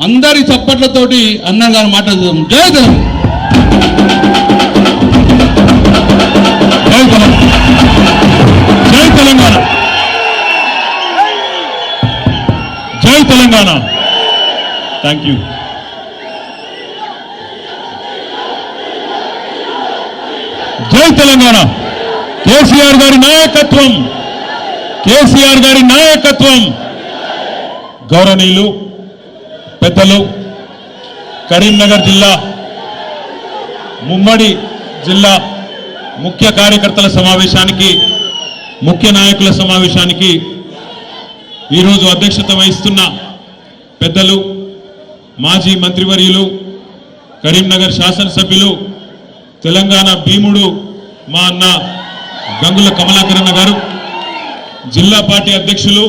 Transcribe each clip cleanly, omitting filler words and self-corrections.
అందరి చప్పట్లతోటి అన్నగారు మాట్లాడుదాం. జై తెలంగాణ, జై తెలంగాణ. Thank you. జై తెలంగాణ. కేసీఆర్ గారి నాయకత్వం, కేసీఆర్ గారి నాయకత్వం. గౌరవనీయులు పెద్దలు, కరీంనగర్ జిల్లా ముమ్మడి జిల్లా ముఖ్య కార్యకర్తల సమావేశానికి, ముఖ్య నాయకుల సమావేశానికి ఈరోజు అధ్యక్షత వహిస్తున్న పెద్దలు, మాజీ మంత్రివర్యులు, కరీంనగర్ శాసనసభ్యులు, తెలంగాణ భీముడు మా అన్న గంగుల కమలాకరణ గారు, జిల్లా పార్టీ అధ్యక్షులు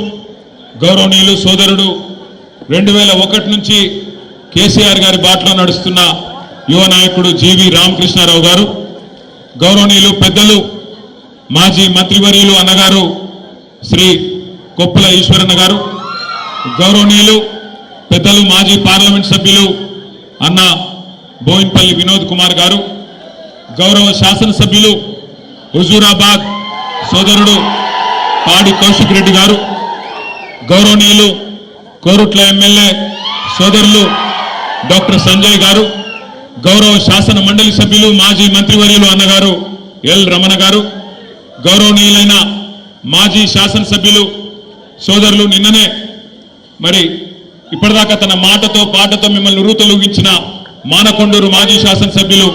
గౌరవనీయులు సోదరుడు 2001 నుంచి కేసీఆర్ గారి బాటలో నడుస్తున్న యువ నాయకుడు జీవి రామకృష్ణారావు గారు, గౌరవనీయులు పెద్దలు మాజీ మంత్రివర్యులు అన్నగారు శ్రీ కొప్పుల ఈశ్వరన్న గారు, గౌరవనీయులు పెద్దలు మాజీ పార్లమెంట్ సభ్యులు అన్న బోయిన్పల్లి వినోద్ కుమార్ గారు, గౌరవ శాసనసభ్యులు హుజూరాబాద్ సోదరుడు పాడి కౌశిక్ రెడ్డి గారు, గౌరవనీయులు కోరుట్ల ఎమ్మెల్యే సోదరులు డాక్టర్ సంజయ్ గారు, గౌరవ శాసన మండలి సభ్యులు మాజీ మంత్రివర్యులు అన్నగారు ఎల్ రమణ గారు, గౌరవనీయులైన మాజీ శాసనసభ్యులు సోదరులు నిన్ననే మరి ఇప్పటిదాకా తన మాటతో పాటతో మిమ్మల్ని ఉరుతలూగించిన మానకొండూరు మాజీ శాసనసభ్యులు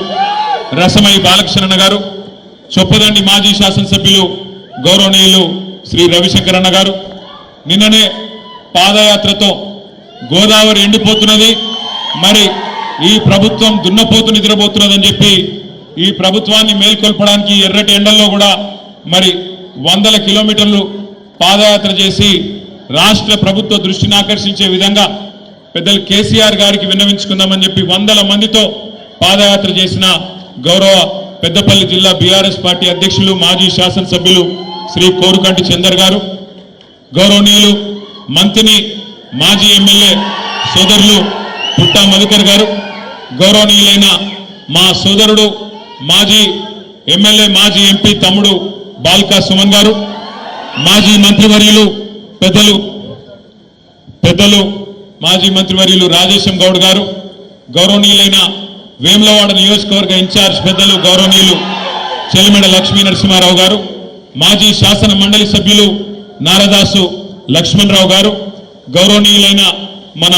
రసమై బాలకృష్ణ గారు, చొప్పదండి మాజీ శాసనసభ్యులు గౌరవనీయులు శ్రీ రవిశంకర్ అన్న గారు, నిన్ననే పాదయాత్రతో గోదావరి ఎండిపోతున్నది, మరి ఈ ప్రభుత్వం దున్నపోతు నిద్రపోతున్నదని చెప్పి ఈ ప్రభుత్వాన్ని మేల్కొల్పడానికి ఎర్రటి ఎండల్లో కూడా మరి 100 కిలోమీటర్లు పాదయాత్ర చేసి రాష్ట్ర ప్రభుత్వ దృష్టిని ఆకర్షించే విధంగా పెద్దలు కేసీఆర్ గారికి విన్నవించుకుందామని చెప్పి 100 మందితో పాదయాత్ర చేసిన గౌరవ పెద్దపల్లి జిల్లా బీఆర్ఎస్ పార్టీ అధ్యక్షులు మాజీ శాసనసభ్యులు శ్రీ కోరుకంటి చందర్ గారు, గౌరవనీయులు మంత్రిని మాజీ ఎమ్మెల్యే సోదరులు పుట్టా మధుకర్ గారు, గౌరవనీయులైన మా సోదరుడు మాజీ ఎమ్మెల్యే మాజీ ఎంపీ తమ్ముడు బాల్కా సుమన్ గారు, మాజీ మంత్రివర్యులు పెద్దలు మాజీ మంత్రివర్యులు రాజేశం గౌడ్ గారు, గౌరవనీయులైన వేములవాడ నియోజకవర్గ ఇన్ఛార్జ్ పెద్దలు గౌరవనీయులు చెలిమెడ లక్ష్మీ నరసింహారావు గారు, మాజీ శాసన మండలి సభ్యులు నారదాసు లక్ష్మణరావు గారు, గౌరవనీయులైన మన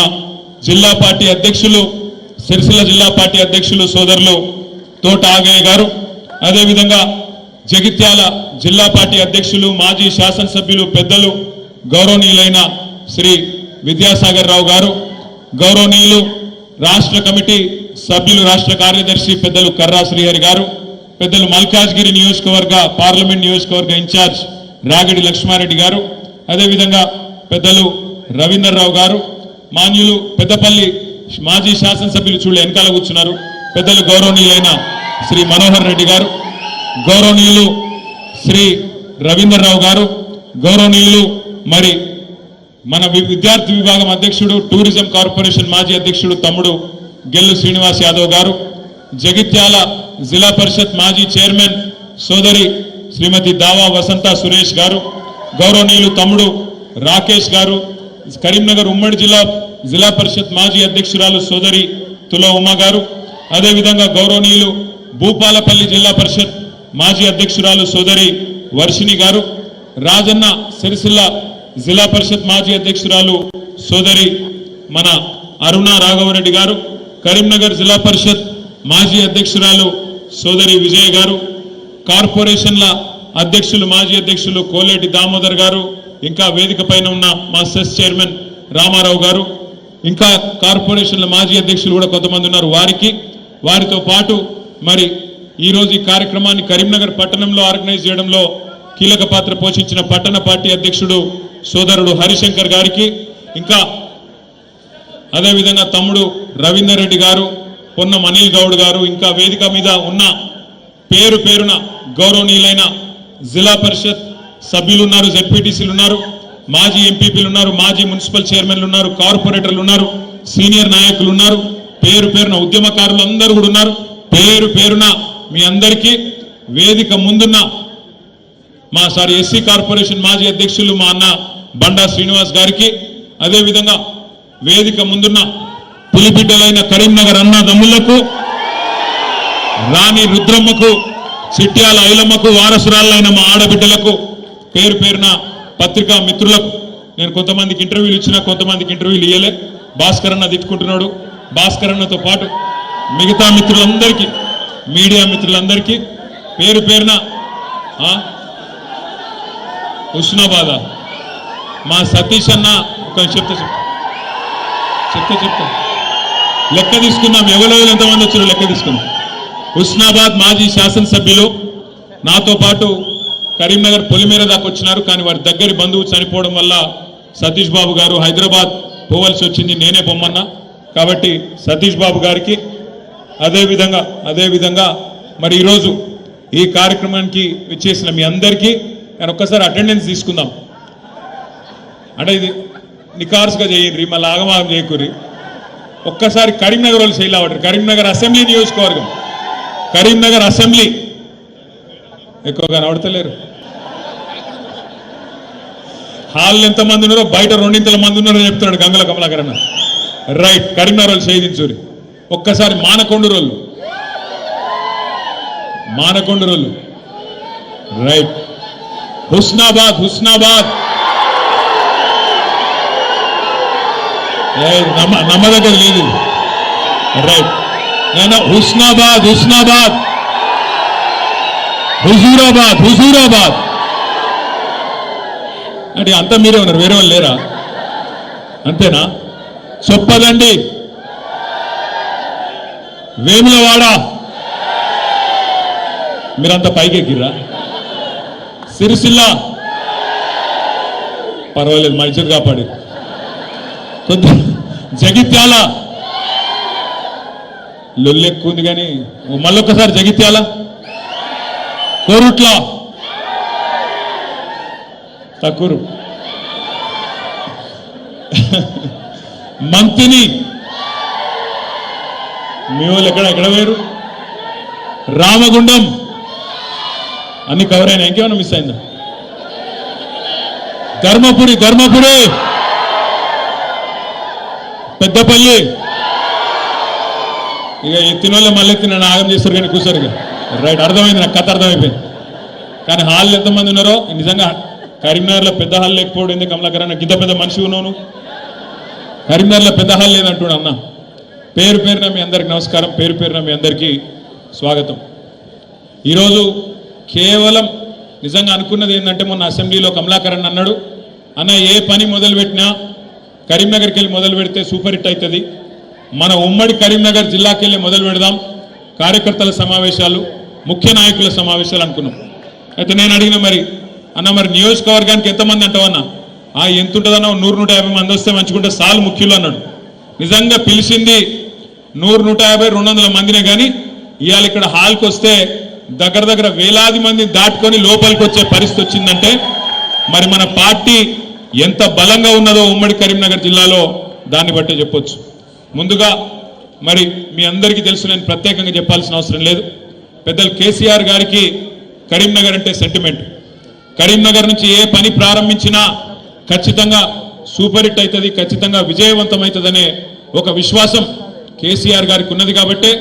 జిల్లా పార్టీ అధ్యక్షులు సిరిసిల్ల జిల్లా పార్టీ అధ్యక్షులు సోదరులు తోట ఆగయ్య గారు, అదేవిధంగా జగిత్యాల జిల్లా పార్టీ అధ్యక్షులు మాజీ శాసనసభ్యులు పెద్దలు గౌరవనీయులైన శ్రీ విద్యాసాగర్ రావు గారు, గౌరవనీయులు రాష్ట్ర కమిటీ సభ్యులు రాష్ట్ర కార్యదర్శి పెద్దలు కర్రా శ్రీహరి గారు, పెద్దలు మల్కాజ్గిరి నియోజకవర్గ పార్లమెంట్ నియోజకవర్గ ఇన్ఛార్జ్ రాగిడి లక్ష్మారెడ్డి గారు, అదేవిధంగా పెద్దలు రవీందర్రావు గారు, మాన్యులు పెద్దపల్లి మాజీ శాసనసభ్యులు చూడ వెనకాల కూర్చున్నారు పెద్దలు గౌరవనీయులైన శ్రీ మనోహర్ రెడ్డి గారు, గౌరవనీయులు శ్రీ రవీందర్రావు గారు, గౌరవనీయులు మరి మన విద్యార్థి విభాగం అధ్యక్షుడు టూరిజం కార్పొరేషన్ మాజీ అధ్యక్షుడు తమ్ముడు గెల్లు శ్రీనివాస్ యాదవ్ గారు, జగిత్యాల జిల్లా పరిషత్ మాజీ చైర్మన్ సోదరి శ్రీమతి దావా వసంత సురేష్ గారు, గౌరవనీయులు తమ్ముడు రాకేష్ గారు, కరీంనగర్ ఉమ్మడి జిల్లా పరిషత్ మాజీ అధ్యక్షురాలు సోదరి తుల ఉమా గారు, అదేవిధంగా గౌరవనీయులు భూపాలపల్లి జిల్లా పరిషత్ మాజీ అధ్యక్షురాలు సోదరి వర్షిణి గారు, రాజన్న సిరిసిల్ల జిల్లా పరిషత్ మాజీ అధ్యక్షురాలు సోదరి మన అరుణ రాఘవరెడ్డి గారు, కరీంనగర్ జిల్లా పరిషత్ మాజీ అధ్యక్షురాలు సోదరి విజయ్ గారు, కార్పొరేషన్ల అధ్యక్షులు మాజీ అధ్యక్షులు కోలేటి దామోదర్ గారు, ఇంకా వేదిక పైన ఉన్న మా సెస్ చైర్మన్ రామారావు గారు, ఇంకా కార్పొరేషన్ల మాజీ అధ్యక్షులు కూడా కొంతమంది ఉన్నారు. వారితో పాటు మరి ఈరోజు ఈ కార్యక్రమాన్ని కరీంనగర్ పట్టణంలో ఆర్గనైజ్ చేయడంలో కీలక పాత్ర పోషించిన పట్టణ పార్టీ అధ్యక్షుడు సోదరుడు హరిశంకర్ గారికి, ఇంకా అదేవిధంగా తమ్ముడు రవీందర్ రెడ్డి గారు, పొన్నం అనిల్ గౌడ్ గారు, ఇంకా వేదిక మీద ఉన్న పేరు పేరున గౌరవనీయులైన జిల్లా పరిషత్ సభ్యులు ఉన్నారు, జెడ్పీటీసీలు ఉన్నారు, మాజీ ఎంపీపీలు ఉన్నారు, మాజీ మున్సిపల్ చైర్మన్లు ఉన్నారు, కార్పొరేటర్లు ఉన్నారు, సీనియర్ నాయకులు ఉన్నారు, పేరు పేరున ఉద్యమకారులు అందరూ కూడా ఉన్నారు. పేరు పేరున మీ అందరికీ వేదిక ముందున్న మా ఎస్సీ కార్పొరేషన్ మాజీ అధ్యక్షులు మా అన్న బండా శ్రీనివాస్ గారికి, అదేవిధంగా వేదిక ముందున్న పులిబిడ్డలైన కరీంనగర్ అన్నదమ్ములకు, రాణి రుద్రమ్మకు, చిట్యాల ఐలమ్మకు వారసురాలైన మా ఆడబిడ్డలకు, పేరు పేరున పత్రికా మిత్రులకు. నేను కొంతమందికి ఇంటర్వ్యూలు ఇచ్చినా కొంతమందికి ఇంటర్వ్యూలు ఇయ్యలే. భాస్కర్ అన్న తిట్టుకుంటున్నాడు. భాస్కర్ అన్నతో పాటు మిగతా మిత్రులందరికీ, మీడియా మిత్రులందరికీ పేరు పేరున హుస్నాబాద్ మా సతీష్ అన్న ఒక చెప్తా లెక్క తీసుకున్నాం. ఎవరెవరు ఎంతమంది వచ్చారో లెక్క తీసుకున్నాం. హుస్నాబాద్ మాజీ శాసనసభ్యులు నాతో పాటు కరీంనగర్ పొలిమేర దాకా వచ్చినారు. కానీ వారి దగ్గరి బంధువు చనిపోవడం వల్ల సతీష్ బాబు గారు హైదరాబాద్ పోవలసి వచ్చింది. నేనే పొమ్మన్నా. కాబట్టి సతీష్ బాబు గారికి, అదేవిధంగా మరి ఈరోజు ఈ కార్యక్రమానికి వచ్చేసిన మీ అందరికీ నేను ఒక్కసారి అటెండెన్స్ తీసుకుందాం. అంటే ఇది నికార్స్గా చేయండి, మళ్ళీ ఆగమాగం చేయకూరి. ఒక్కసారి కరీంనగర్ వాళ్ళు శైలి అవ్వరు. కరీంనగర్ అసెంబ్లీ నియోజకవర్గం, కరీంనగర్ అసెంబ్లీ ఎక్కువగా నడతలేరు. హాల్ ఎంతమంది ఉన్నారో బయట రెండింతల మంది ఉన్నారో చెప్తున్నాడు గంగుల కమలాకర్ అన్న. రైట్, కరీంనగర్ వాళ్ళు చేయించురి. ఒక్కసారి మానకొండూరు రైట్, హుస్నాబాద్ నమ్మదగ్గర లేదు. రైట్, నేను హుస్నాబాద్ హుజూరాబాద్ అంటే అంతా మీరే ఉన్నారు, వేరే వాళ్ళు లేరా? అంతేనా? చొప్పదండి, వేములవాడ మీరంతా పైకెక్కిర్రా? సిరిసిల్ల పర్వాలేదు, మా ఇజ్జత్ కాపాడి. కొంత జగిత్యాల లొల్లెక్కువ ఉంది కానీ మళ్ళొక్కసారి జగిత్యాల, కోరుట్ల, తక్కువ, మంతిని, మీ వాళ్ళు ఎక్కడ వేరు, రామగుండం అన్ని కవర్ అయినా. ఇంకేమైనా మిస్ అయిందా? ధర్మపురి, పెద్దపల్లి. ఇక ఎత్తిన వాళ్ళే మళ్ళీ ఎత్తిన ఆగం చేస్తారు కానీ కూర్చోరు. ఇక రైట్, అర్థమైంది, నాకు కథ అర్థమైపోయింది. కానీ హాల్ ఎంతమంది ఉన్నారో నిజంగా కరీంనగర్లో పెద్ద హాల్ లేకపోవడం ఎందుకు కమలాకర్ అన్న? గిద్ద పెద్ద మనిషి ఉన్నాను, కరీంనగర్లో పెద్ద హాల్ లేదంటున్నా అన్న. పేరు పేరున మీ అందరికి నమస్కారం, పేరు పేరున మీ అందరికీ స్వాగతం. ఈరోజు కేవలం నిజంగా అనుకున్నది ఏంటంటే, మొన్న అసెంబ్లీలో కమలాకర్ అన్న అన్నాడు, అన్న ఏ పని మొదలుపెట్టినా కరీంనగర్కి వెళ్ళి మొదలు పెడితే సూపర్ హిట్ అవుతుంది. మన ఉమ్మడి కరీంనగర్ జిల్లాకి వెళ్ళి మొదలు పెడదాం కార్యకర్తల సమావేశాలు, ముఖ్య నాయకుల సమావేశాలు అనుకున్నాం. అయితే నేను అడిగిన, మరి అన్న మరి నియోజకవర్గానికి ఎంతమంది అంటావన్నా? ఎంత ఉంటుందన్నా? 100-150 మంది వస్తే మంచుకుంటే సాలు ముఖ్యులు అన్నాడు. నిజంగా పిలిచింది 100-150-200 మందినే. కానీ ఇవాళ ఇక్కడ హాల్కి వస్తే దగ్గర వేలాది మంది దాటుకొని లోపలికి వచ్చే పరిస్థితి వచ్చిందంటే మరి మన పార్టీ ఎంత బలంగా ఉన్నదో ఉమ్మడి కరీంనగర్ జిల్లాలో దాన్ని బట్టే చెప్పొచ్చు. ముందుగా మరి మీ అందరికీ తెలుసు, నేను ప్రత్యేకంగా చెప్పాల్సిన అవసరం లేదు. పెద్దలు కేసీఆర్ గారికి కరీంనగర్ అంటే సెంటిమెంట్. కరీంనగర్ నుంచి ఏ పని ప్రారంభించినా ఖచ్చితంగా సూపర్ హిట్ అవుతుంది, ఖచ్చితంగా విజయవంతమవుతుందనే ఒక విశ్వాసం కేసీఆర్ గారికి ఉన్నది. కాబట్టే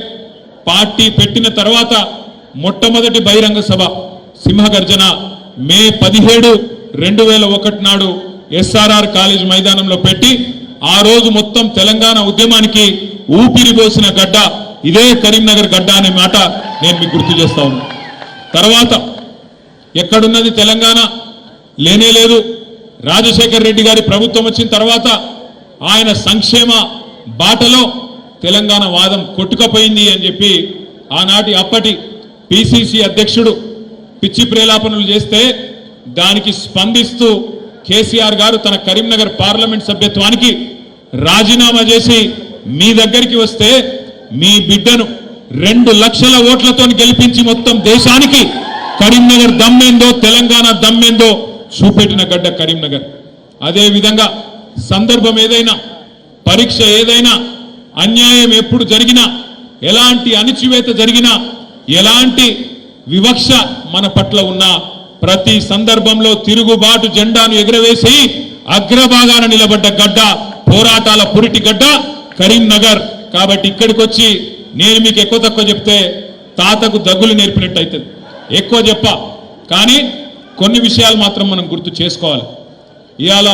పార్టీ పెట్టిన తర్వాత మొట్టమొదటి బహిరంగ సభ సింహగర్జన మే 17, 2001 నాడు ఎస్ఆర్ఆర్ కాలేజ్ మైదానంలో పెట్టి ఆ రోజు మొత్తం తెలంగాణ ఉద్యమానికి ఊపిరి పోసిన గడ్డ ఇదే కరీంనగర్ గడ్డ అనే మాట నేను మీకు గుర్తు చేస్తా ఉన్నా. తర్వాత ఎక్కడున్నది తెలంగాణ? లేనే లేదు. రాజశేఖర్ రెడ్డి గారి ప్రభుత్వం వచ్చిన తర్వాత ఆయన సంక్షేమ బాటలో తెలంగాణ వాదం కొట్టుకపోయింది అని చెప్పి ఆనాటి అప్పటి పిసిసి అధ్యక్షుడు పిచ్చి ప్రేలాపనలు చేస్తే దానికి స్పందిస్తూ కేసీఆర్ గారు తన కరీంనగర్ పార్లమెంట్ సభ్యత్వానికి రాజీనామా చేసి మీ దగ్గరికి వస్తే మీ బిడ్డను 2 లక్షల ఓట్లతో గెలిపించి మొత్తం దేశానికి కరీంనగర్ దమ్మేందో, తెలంగాణ దమ్మేందో చూపెట్టిన గడ్డ కరీంనగర్. అదే విధంగా సందర్భం ఏదైనా పరీక్ష ఏదైనా అన్యాయం ఎప్పుడు జరిగినా ఎలాంటి అణిచివేత జరిగినా ఎలాంటి వివక్ష మన పట్ల ఉన్న ప్రతి సందర్భంలో తిరుగుబాటు జెండాను ఎగురవేసి అగ్రభాగాన నిలబడ్డ గడ్డ, పోరాటాల పురిటి గడ్డ కరీంనగర్. కాబట్టి ఇక్కడికి వచ్చి నేను మీకు ఎక్కువ తక్కువ చెప్తే తాతకు దగ్గులు నేర్పినట్టు అవుతుంది. ఎక్కువ చెప్ప కానీ కొన్ని విషయాలు మాత్రం మనం గుర్తు చేసుకోవాలి. ఇవాళ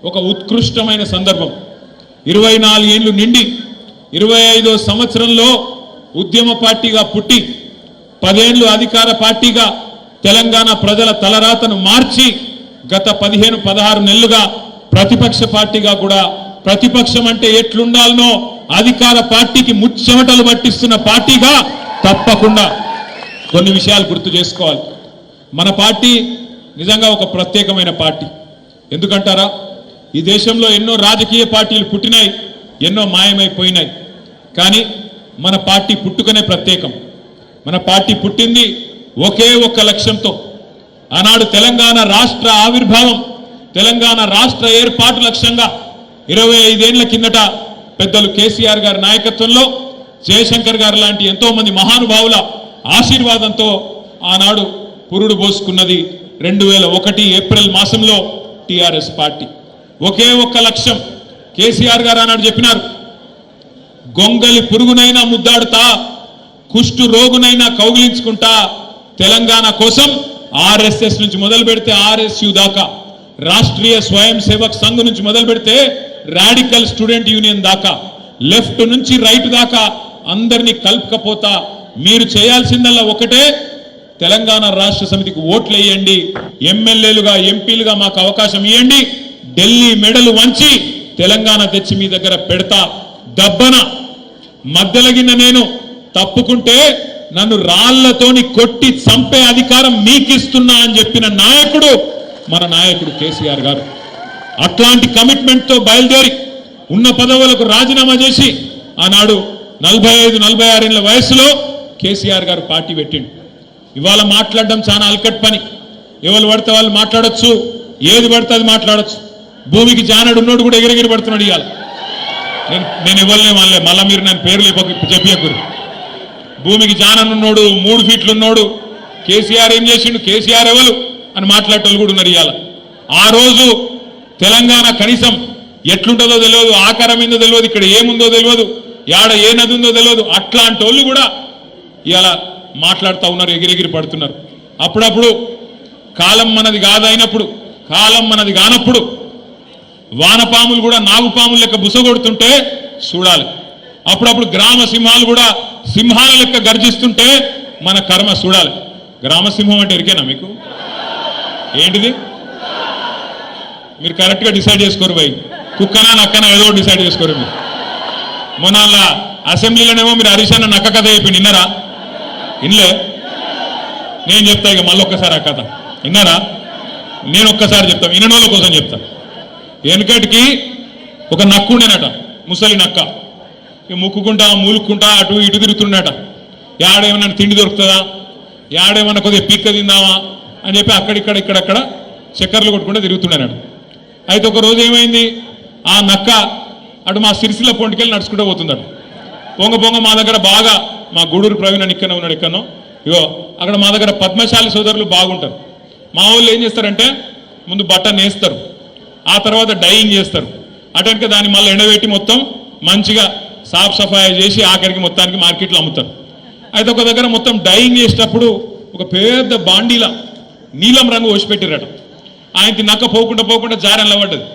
ఒక ఉత్కృష్టమైన సందర్భం. 24 ఏళ్లు నిండి 25వ సంవత్సరంలో ఉద్యమ పార్టీగా పుట్టి 10 ఏళ్లు అధికార పార్టీగా తెలంగాణ ప్రజల తలరాతను మార్చి గత 15-16 నెలలుగా ప్రతిపక్ష పార్టీగా కూడా ప్రతిపక్షం అంటే ఎట్లుండాలనో అధికార పార్టీకి ముచ్చెమటలు పట్టిస్తున్న పార్టీగా తప్పకుండా కొన్ని విషయాలు గుర్తు చేసుకోవాలి. మన పార్టీ నిజంగా ఒక ప్రత్యేకమైన పార్టీ. ఎందుకంటారా, ఈ దేశంలో ఎన్నో రాజకీయ పార్టీలు పుట్టినాయి, ఎన్నో మాయమైపోయినాయి. కానీ మన పార్టీ పుట్టుకనే ప్రత్యేకం. మన పార్టీ పుట్టింది ఒకే ఒక్క లక్ష్యంతో. ఆనాడు తెలంగాణ రాష్ట్ర ఆవిర్భావం, తెలంగాణ రాష్ట్ర ఏర్పాటు లక్ష్యంగా 25 ఏళ్ల కిందట పెద్దలు కేసీఆర్ గారి నాయకత్వంలో జయశంకర్ గారు లాంటి ఎంతో మంది మహానుభావుల ఆశీర్వాదంతో ఆనాడు పురుడు పోసుకున్నది 2001 ఏప్రిల్ మాసంలో టిఆర్ఎస్ పార్టీ. ఒకే ఒక్క లక్ష్యం. కేసీఆర్ గారు ఆనాడు చెప్పినారు, గొంగలి పురుగునైనా ముద్దాడుతా, కుష్టు రోగునైనా కౌగిలించుకుంటా, తెలంగాణ కోసం ఆర్ఎస్ఎస్ నుంచి మొదలు పెడితే ఆర్ఎస్యు దాకా, రాష్ట్రీయ స్వయం సేవక్ సంఘ్ నుంచి మొదలు పెడితే రాడికల్ స్టూడెంట్ యూనియన్ దాకా, లెఫ్ట్ నుంచి రైట్ దాకా అందరినీ కలుపుకపోతా మీరు చేయాల్సిందల్లా ఒకటే, తెలంగాణ రాష్ట్ర సమితికి ఓట్లు వేయండి, ఎమ్మెల్యేలుగా ఎంపీలుగా మాకు అవకాశం ఇవ్వండి, ఢిల్లీ మెడలు వంచి తెలంగాణ తెచ్చి మీ దగ్గర పెడతా, దబ్బన మధ్యలగిన నేను తప్పుకుంటే నన్ను రాళ్లతోని కొట్టి చంపే అధికారం మీకిస్తున్నా అని చెప్పిన నాయకుడు మన నాయకుడు కేసీఆర్ గారు. అట్లాంటి కమిట్మెంట్తో బయలుదేరి ఉన్న పదవులకు రాజీనామా చేసి ఆనాడు 45-46 ఏళ్ల వయసులో కేసీఆర్ గారు పార్టీ పెట్టిండు. ఇవాళ మాట్లాడడం చాలా అల్కట్ పని. ఎవరు పడితే వాళ్ళు మాట్లాడొచ్చు, ఏది పడితే అది మాట్లాడొచ్చు. భూమికి జానడు ఉన్నోడు కూడా ఎగిరెగిరి పడుతున్నాడు. ఇవాళ నేను ఇవ్వలే వాళ్ళే, మళ్ళీ మీరు నేను పేర్లు చెప్పకూరు. భూమికి జాననున్నోడు, 3 ఫీట్లు ఉన్నోడు కేసీఆర్ ఏం చేసిండు, కేసీఆర్ ఎవరు అని మాట్లాడేటోళ్ళు కూడా ఉన్నారు. ఇవాళ ఆ రోజు తెలంగాణ కనీసం ఎట్లుంటుందో తెలియదు, ఆకారం ఏందో తెలియదు, ఇక్కడ ఏముందో తెలియదు, యాడ ఏ నది ఉందో తెలియదు, అట్లాంటి వాళ్ళు కూడా ఇవాళ మాట్లాడుతూ ఉన్నారు, ఎగిరెగిరి పడుతున్నారు. అప్పుడప్పుడు కాలం మనది కాదైనప్పుడు, కాలం మనది కానప్పుడు వానపాములు కూడా నాగుపాములు లెక్క బుసగొడుతుంటే చూడాలి. అప్పుడప్పుడు గ్రామ సింహాలు కూడా సింహాల లెక్క గర్జిస్తుంటే మన కర్మ చూడాలి. గ్రామసింహం అంటే ఎరికేనా మీకు? ఏంటిది? మీరు కరెక్ట్గా డిసైడ్ చేసుకోరు భయ్. కుక్కనా నక్కనా ఏదో డిసైడ్ చేసుకోరు మీరు. మొన్న అసెంబ్లీలోనేమో మీరు హరీష్ అన్న నక్క కథ చెప్పి విన్నారా? ఇన్లే. నేను చెప్తా ఇక మళ్ళొక్కసారి ఆ కథ విన్నారా? నేను ఒక్కసారి చెప్తాను, విననోళ్ళ కోసం చెప్తాను. వెనకటికి ఒక నక్కుండేనట, ముసలి నక్క. ముక్కుకుంటా మూలుక్కుంటా అటు ఇటు తిరుగుతుండట. యాడేమన్నా తిండి దొరుకుతుందా, యాడేమన్నా కొద్దిగా పీక్క తిందామా అని చెప్పి అక్కడిక్కడ ఇక్కడక్కడ చక్కర్లు కొట్టుకుంటూ తిరుగుతుండేనట. అయితే ఒక రోజు ఏమైంది, ఆ నక్క అటు మా సిరిసిల్ల పొంటికెళ్ళి నడుచుకుంటూ పోతుందట. పొంగ మా దగ్గర బాగా మా గూడూరు ప్రవీణ్ అని ఇక్కడనే ఉన్నాడు, ఇక్కడనో ఇగో అక్కడ మా దగ్గర పద్మశాలి సోదరులు బాగుంటారు. మా వాళ్ళు ఏం చేస్తారంటే ముందు బట్టను వేస్తారు, ఆ తర్వాత డైయింగ్ చేస్తారు. అటెనక దాన్ని మళ్ళీ ఎండబెట్టి మొత్తం మంచిగా సాఫ్ సఫాయి చేసి ఆఖరికి మొత్తానికి మార్కెట్లో అమ్ముతారు. అయితే ఒక దగ్గర మొత్తం డైయింగ్ చేసేటప్పుడు ఒక పెద్ద బాండీలా నీలం రంగు పోసిపెట్టారట. ఆయనకి నక్క పోకుండా జారెన్లా పడ్డది.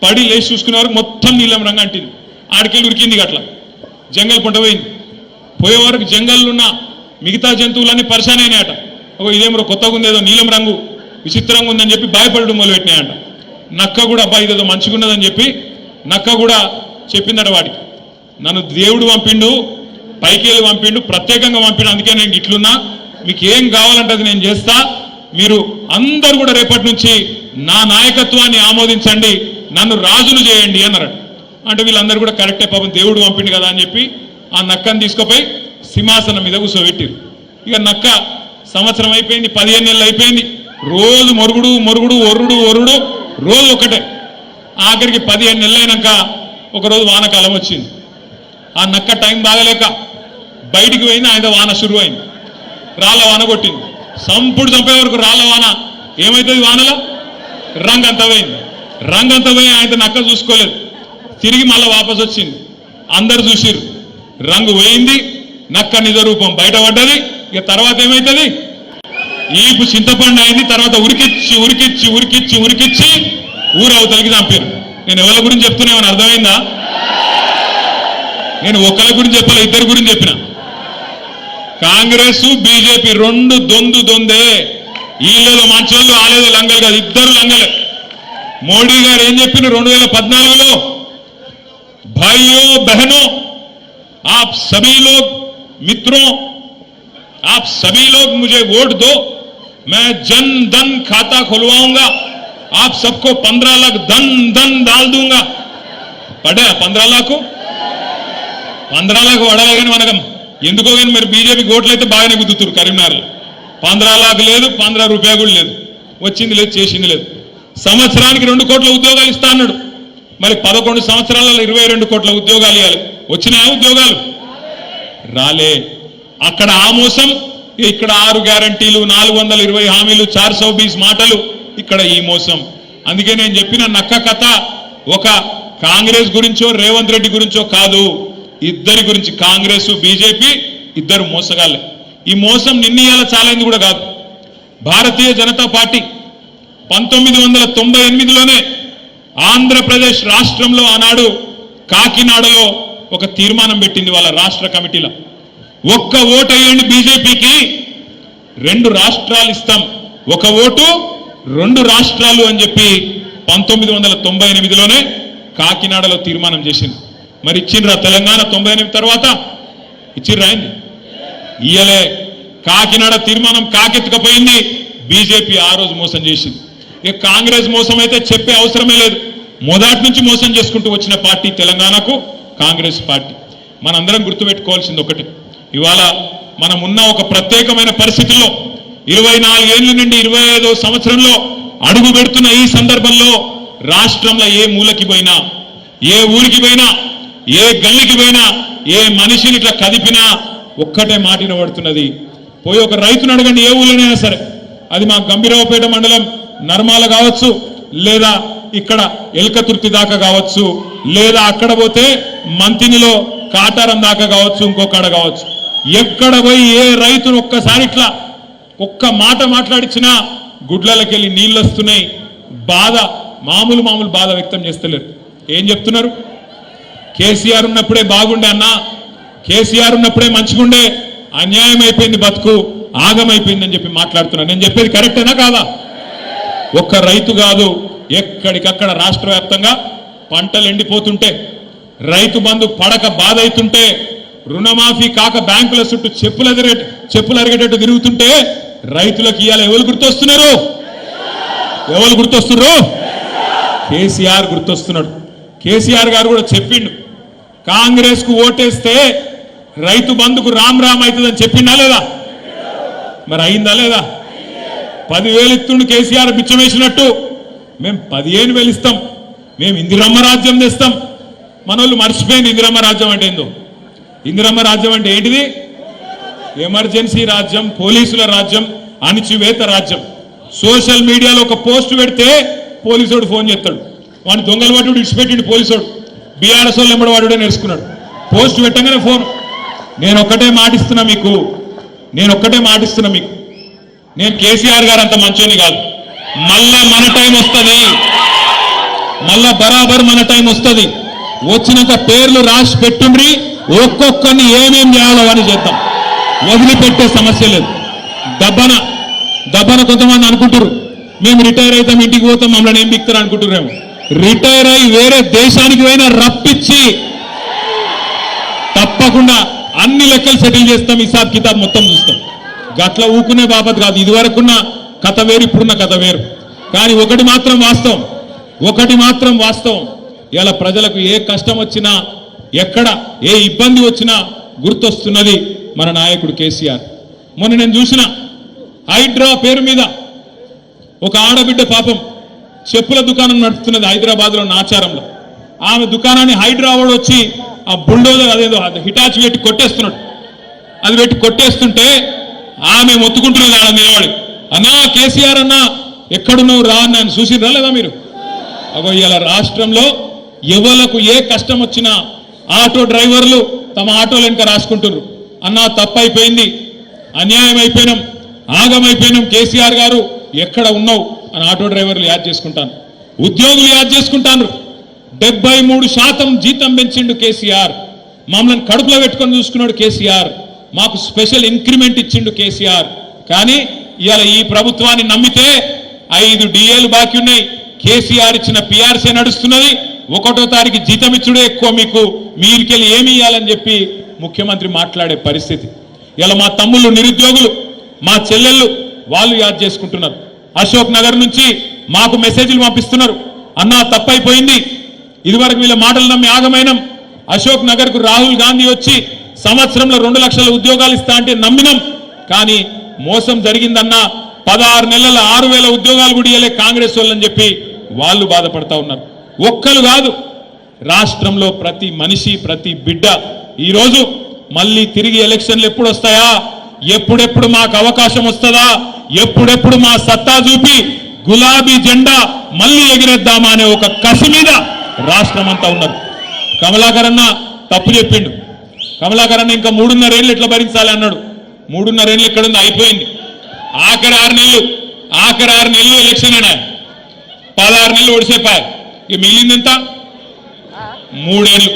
పడి లేచి చూసుకునే వరకు మొత్తం నీలం రంగు అంటింది. ఆడికెళ్ళి ఉరికింది, అట్లా జంగల్ పంట పోయింది. పోయే వరకు జంగల్లో ఉన్న మిగతా జంతువులన్నీ పరిశాన్ అయినాయట. ఇదేమో కొత్తగా ఉంది, ఏదో నీలం రంగు విచిత్రంగా ఉందని చెప్పి భయపడడం మొదలుపెట్టినాయంట. నక్క కూడా అబ్బాయి ఇదేదో మంచిగా ఉన్నదని చెప్పి నక్క కూడా చెప్పిందట వాడికి, నన్ను దేవుడు పంపిండు, పైకి వెళ్ళి పంపిండు, ప్రత్యేకంగా పంపిండు, అందుకే నేను ఇట్లున్నా, మీకు ఏం కావాలంటే అది నేను చేస్తా, మీరు అందరు కూడా రేపటి నుంచి నా నాయకత్వాన్ని ఆమోదించండి, నన్ను రాజులు చేయండి అన్నారట. అంటే వీళ్ళందరూ కూడా కరెక్టే, పాపం దేవుడు పంపిండు కదా అని చెప్పి ఆ నక్కను తీసుకుపోయి సింహాసనం మీద కూర్చోబెట్టిరు. ఇక నక్క సంవత్సరం అయిపోయింది, 15 నెలలు అయిపోయింది, రోజు మొరుగుడు ఒర్రుడు రోజు ఒకటే. ఆఖరికి 15 నెలలు అయినాక ఒకరోజు వానకాలం వచ్చింది. ఆ నక్క టైం బాగలేక బయటికి పోయింది. ఆయన వాన షురు అయింది. రాళ్ళ వాన కొట్టింది. సంపుడు చంపే వరకు రాళ్ళ వాన ఏమవుతుంది? వానలో రంగంతా పోయింది. రంగంతా పోయి ఆయన నక్క చూసుకోలేదు. తిరిగి మళ్ళీ వాపసు వచ్చింది. అందరు చూసిర్రు. రంగు పోయింది, నక్క నిజ రూపం బయటపడ్డది. ఇక తర్వాత ఏమవుతుంది? ఈపు చింతపండు అయింది. తర్వాత ఉరికిచ్చి ఉరికిచ్చి ఉరికిచ్చి ఉరికిచ్చి ఊరవతలకి చంపారు. నేను ఎవరి గురించి చెప్తున్నా ఏమని అర్థమైందా? నేను ఒకరి గురించి చెప్పాలి, ఇద్దరి గురించి చెప్పిన. కాంగ్రెస్ బీజేపీ రెండు దొందే. ఈళ్ళలో మంచోళ్ళు, ఆలేదో లంగలు కాదు, ఇద్దరు లంగలే. మోడీ గారు ఏం చెప్పిన 2014లో, भाइयों बहनों आप सभी लोग मित्रों आप सभी लोग मुझे वोट दो, मैं जन धन खाता खुलवाऊंगा, आप सबको 15 लाख धन डाल दूंगा. पढ़े 15 लाख 15 लाख పడాలి. కానీ మనకు ఎందుకో కానీ మరి బీజేపీకి ఓట్లు అయితే బాగానే గుద్దుతున్నారు. కరీంనగర్లో 15 లాక్ లేదు, 15 రూపాయలు కూడా లేదు. వచ్చింది లేదు, చేసింది లేదు. సంవత్సరానికి 2 కోట్ల ఉద్యోగాలు ఇస్తా అన్నాడు. మరి 11 సంవత్సరాలలో 22 కోట్ల ఉద్యోగాలు ఇవ్వాలి. వచ్చినాయా ఉద్యోగాలు? రాలే. అక్కడ ఆ మోసం, ఇక్కడ 6 గ్యారంటీలు, 420 హామీలు, 420 మాటలు, ఇక్కడ ఈ మోసం. అందుకే నేను చెప్పిన నక్క కథ ఒక కాంగ్రెస్ గురించో రేవంత్ రెడ్డి గురించో కాదు, ఇద్దరి గురించి. కాంగ్రెస్ బీజేపీ ఇద్దరు మోసగాళ్ళే. ఈ మోసం నిన్నీయాల చాలైంది కూడా కాదు. భారతీయ జనతా పార్టీ 1998లోనే ఆంధ్రప్రదేశ్ రాష్ట్రంలో ఆనాడు కాకినాడలో ఒక తీర్మానం పెట్టింది వాళ్ళ రాష్ట్ర కమిటీలో. ఒక్క ఓటు వేయండి బీజేపీకి, 2 రాష్ట్రాలు ఇస్తాం, ఒక ఓటు 2 రాష్ట్రాలు అని చెప్పి 1998లోనే కాకినాడలో తీర్మానం చేసింది. మరి ఇచ్చిండ్రా తెలంగాణ 98 తర్వాత? ఇచ్చిండ్రా అయింది? ఇయ్యలే. కాకినాడ తీర్మానం కాకెత్తుకపోయింది. బీజేపీ ఆ రోజు మోసం చేసింది. ఇక కాంగ్రెస్ మోసం అయితే చెప్పే అవసరమే లేదు. మొదటి నుంచి మోసం చేసుకుంటూ వచ్చిన పార్టీ తెలంగాణకు కాంగ్రెస్ పార్టీ. మనందరం గుర్తుపెట్టుకోవాల్సింది ఒకటి, ఇవాళ మనం ఉన్న ఒక ప్రత్యేకమైన పరిస్థితుల్లో 24 ఏళ్ల నుండి 25వ సంవత్సరంలో అడుగు పెడుతున్న ఈ సందర్భంలో రాష్ట్రంలో ఏ మూలకి పోయినా, ఏ ఊరికి పోయినా, ఏ గల్లికి పోయినా, ఏ మనిషిని ఇట్లా కదిపినా ఒక్కటే మాట వినబడుతున్నది. పోయి ఒక రైతును అడగండి, ఏ ఊళ్ళోనైనా సరే, అది మా గంభీరావుపేట మండలం నర్మాల కావచ్చు, లేదా ఇక్కడ ఎల్కతుర్తి దాకా కావచ్చు, లేదా అక్కడ పోతే మంతినిలో కాటారం దాకా కావచ్చు, ఇంకొకడ కావచ్చు. ఎక్కడ పోయి ఏ రైతును ఒక్కసారి ఇట్లా ఒక్క మాట మాట్లాడించినా గుడ్లకి వెళ్ళి నీళ్ళు వస్తున్నాయి. బాధ మామూలు బాధ వ్యక్తం చేస్తలేరు. ఏం చెప్తున్నారు? కేసీఆర్ ఉన్నప్పుడే బాగుండే అన్నా, కేసీఆర్ ఉన్నప్పుడే మంచిగుండే, అన్యాయం అయిపోయింది, బతుకు ఆగమైపోయిందని చెప్పి మాట్లాడుతున్నారు. నేను చెప్పేది కరెక్టేనా కాదా? ఒక్క రైతు కాదు, ఎక్కడికక్కడ రాష్ట్ర వ్యాప్తంగా పంటలు ఎండిపోతుంటే, రైతు బంధు పడక బాధ అవుతుంటే, రుణమాఫీ కాక బ్యాంకుల చుట్టూ చెప్పులు అరిగేటట్టు తిరుగుతుంటే రైతులకు ఇవాళ ఎవరు గుర్తొస్తున్నారు? ఎవరు గుర్తొస్తున్నారు? కేసీఆర్ గుర్తొస్తున్నాడు. కేసీఆర్ గారు కూడా చెప్పిండు, కాంగ్రెస్ కు ఓటేస్తే రైతు బంధుకు రామ్ అవుతుందని చెప్పిండా లేదా? మరి అయిందా లేదా? 10,000 ఇస్తుండు కేసీఆర్ బిచ్చమేసినట్టు. మేము 15,000 ఇస్తాం, మేము ఇందిరమ్మ రాజ్యం తెస్తాం. మనోళ్ళు మర్చిపోయింది ఇందిరమ్మ రాజ్యం అంటే ఏందో. ఇందిరమ్మ రాజ్యం అంటే ఏంటిది? ఎమర్జెన్సీ రాజ్యం, పోలీసుల రాజ్యం, అణిచివేత రాజ్యం. సోషల్ మీడియాలో ఒక పోస్ట్ పెడితే పోలీసుడు ఫోన్ చేస్తాడు, వాడిని దొంగలు వాడు ఇడిచిపెట్టిండు పోలీసుడు. బీఆర్ఎస్ వాళ్ళు ఎంబడి వాడుడే నేర్చుకున్నాడు. పోస్ట్ పెట్టగానే ఫోన్. నేను ఒక్కటే మాటిస్తున్నా మీకు, నేను కేసీఆర్ గారు అంత మంచోని కాదు. మళ్ళా మన టైం వస్తుంది, మళ్ళా బరాబర్ మన టైం వస్తుంది. వచ్చినాక పేర్లు రాసి పెట్టుండ్రి, ఒక్కొక్కరిని ఏమేం చేయాలో అని చేద్దాం. వదిలిపెట్టే సమస్య లేదు. దబ్బన కొంతమంది అనుకుంటారు మేము రిటైర్ అవుతాం, ఇంటికి పోతాం, మమ్మల్ని ఏం బిక్తారు అనుకుంటున్నాము. రిటైర్ అయి వేరే దేశానికి పోయినా రప్పించి తప్పకుండా అన్ని లెక్కలు సెటిల్ చేస్తాం, హిసాబ్ కితాబ్ మొత్తం చూస్తాం. గట్ల ఊకునే బాపత్ కాదు. ఇదివరకున్న కథ వేరు, ఇప్పుడున్న కథ వేరు. కానీ ఒకటి మాత్రం వాస్తవం, ఇలా ప్రజలకు ఏ కష్టం వచ్చినా, ఎక్కడ ఏ ఇబ్బంది వచ్చినా గుర్తొస్తున్నది మన నాయకుడు కేసీఆర్. మొన్న నేను చూసిన హైడ్రా పేరు మీద ఒక ఆడబిడ్డ పాపం చెప్పుల దుకాణం నడుపుతున్నది హైదరాబాద్లో నాచారంలో. ఆమె దుకాణాన్ని హైడ్రా వాడు వచ్చి ఆ బుల్డోజర్ అదేదో హిటాచి పెట్టి కొట్టేస్తున్నాడు. అది పెట్టి కొట్టేస్తుంటే ఆమె మొత్తుకుంటున్నది ఆడ నిలబడి, అన్నా కేసీఆర్ అన్నా ఎక్కడున్నావు రా అని ఆయన చూసిరా లేదా మీరు? అగో ఇలా రాష్ట్రంలో ఎవలకు ఏ కష్టం వచ్చినా ఆటో డ్రైవర్లు తమ ఆటోలు వెనుక రాసుకుంటున్నారు, అన్నా తప్పైపోయింది, అన్యాయం అయిపోయినాం, ఆగమైపోయినాం, కేసీఆర్ గారు ఎక్కడ ఉన్నావు అని ఆటో డ్రైవర్లు యాద్ చేసుకుంటాను, ఉద్యోగులు యాద్ చేసుకుంటాను. 73% జీతం పెంచిండు కేసీఆర్, మమ్మల్ని కడుపులో పెట్టుకొని చూసుకున్నాడు కేసీఆర్, మాకు స్పెషల్ ఇంక్రిమెంట్ ఇచ్చిండు కేసీఆర్. కానీ ఇవాళ ఈ ప్రభుత్వాన్ని నమ్మితే 5 డిఏలు బాకీ ఉన్నాయి, కేసీఆర్ ఇచ్చిన పిఆర్సీ నడుస్తున్నది, 1వ తారీఖు జీతం ఇచ్చుడే ఎక్కువ, మీకు మీరికెళ్ళి ఏమి ఇవ్వాలని చెప్పి ముఖ్యమంత్రి మాట్లాడే పరిస్థితి. ఇలా మా తమ్ముళ్ళు నిరుద్యోగులు, మా చెల్లెళ్ళు వాళ్ళు యాద్ చేసుకుంటున్నారు. అశోక్ నగర్ నుంచి మాకు మెసేజ్లు పంపిస్తున్నారు, అన్నా తప్పైపోయింది, ఇదివరకు వీళ్ళ మాటలు నమ్మి ఆగమైనం, అశోక్ నగర్కు రాహుల్ గాంధీ వచ్చి సంవత్సరంలో 2 లక్షల ఉద్యోగాలు ఇస్తా అంటే నమ్మినాం, కానీ మోసం జరిగిందన్నా 16 నెలల 6,000 ఉద్యోగాలు కూడా ఇవ్వలే కాంగ్రెస్ వాళ్ళని చెప్పి వాళ్ళు బాధపడతా ఉన్నారు. ఒక్కరు కాదు, రాష్ట్రంలో ప్రతి మనిషి ప్రతి బిడ్డ ఈరోజు మళ్ళీ తిరిగి ఎలక్షన్లు ఎప్పుడు వస్తాయా, ఎప్పుడెప్పుడు మాకు అవకాశం వస్తుందా, ఎప్పుడెప్పుడు మా సత్తా చూపి గులాబీ జెండా మళ్ళీ ఎగిరేద్దామా అనే ఒక కసి మీద రాష్ట్రం అంతా ఉన్నారు. కమలాకర్ అన్న తప్పు చెప్పిండు. కమలాకర్ అన్న ఇంకా 3.5 ఏళ్ళు ఎట్లా భరించాలి అన్నాడు. 3.5 ఏళ్ళు ఎక్కడుంది, అయిపోయింది. ఆఖరి 6 నెలలు ఎలక్షన్ అయినా 16 నెలలు ఒడిసేపాయి, ఇక మిగిలింది ఎంత? 3 ఏళ్ళు.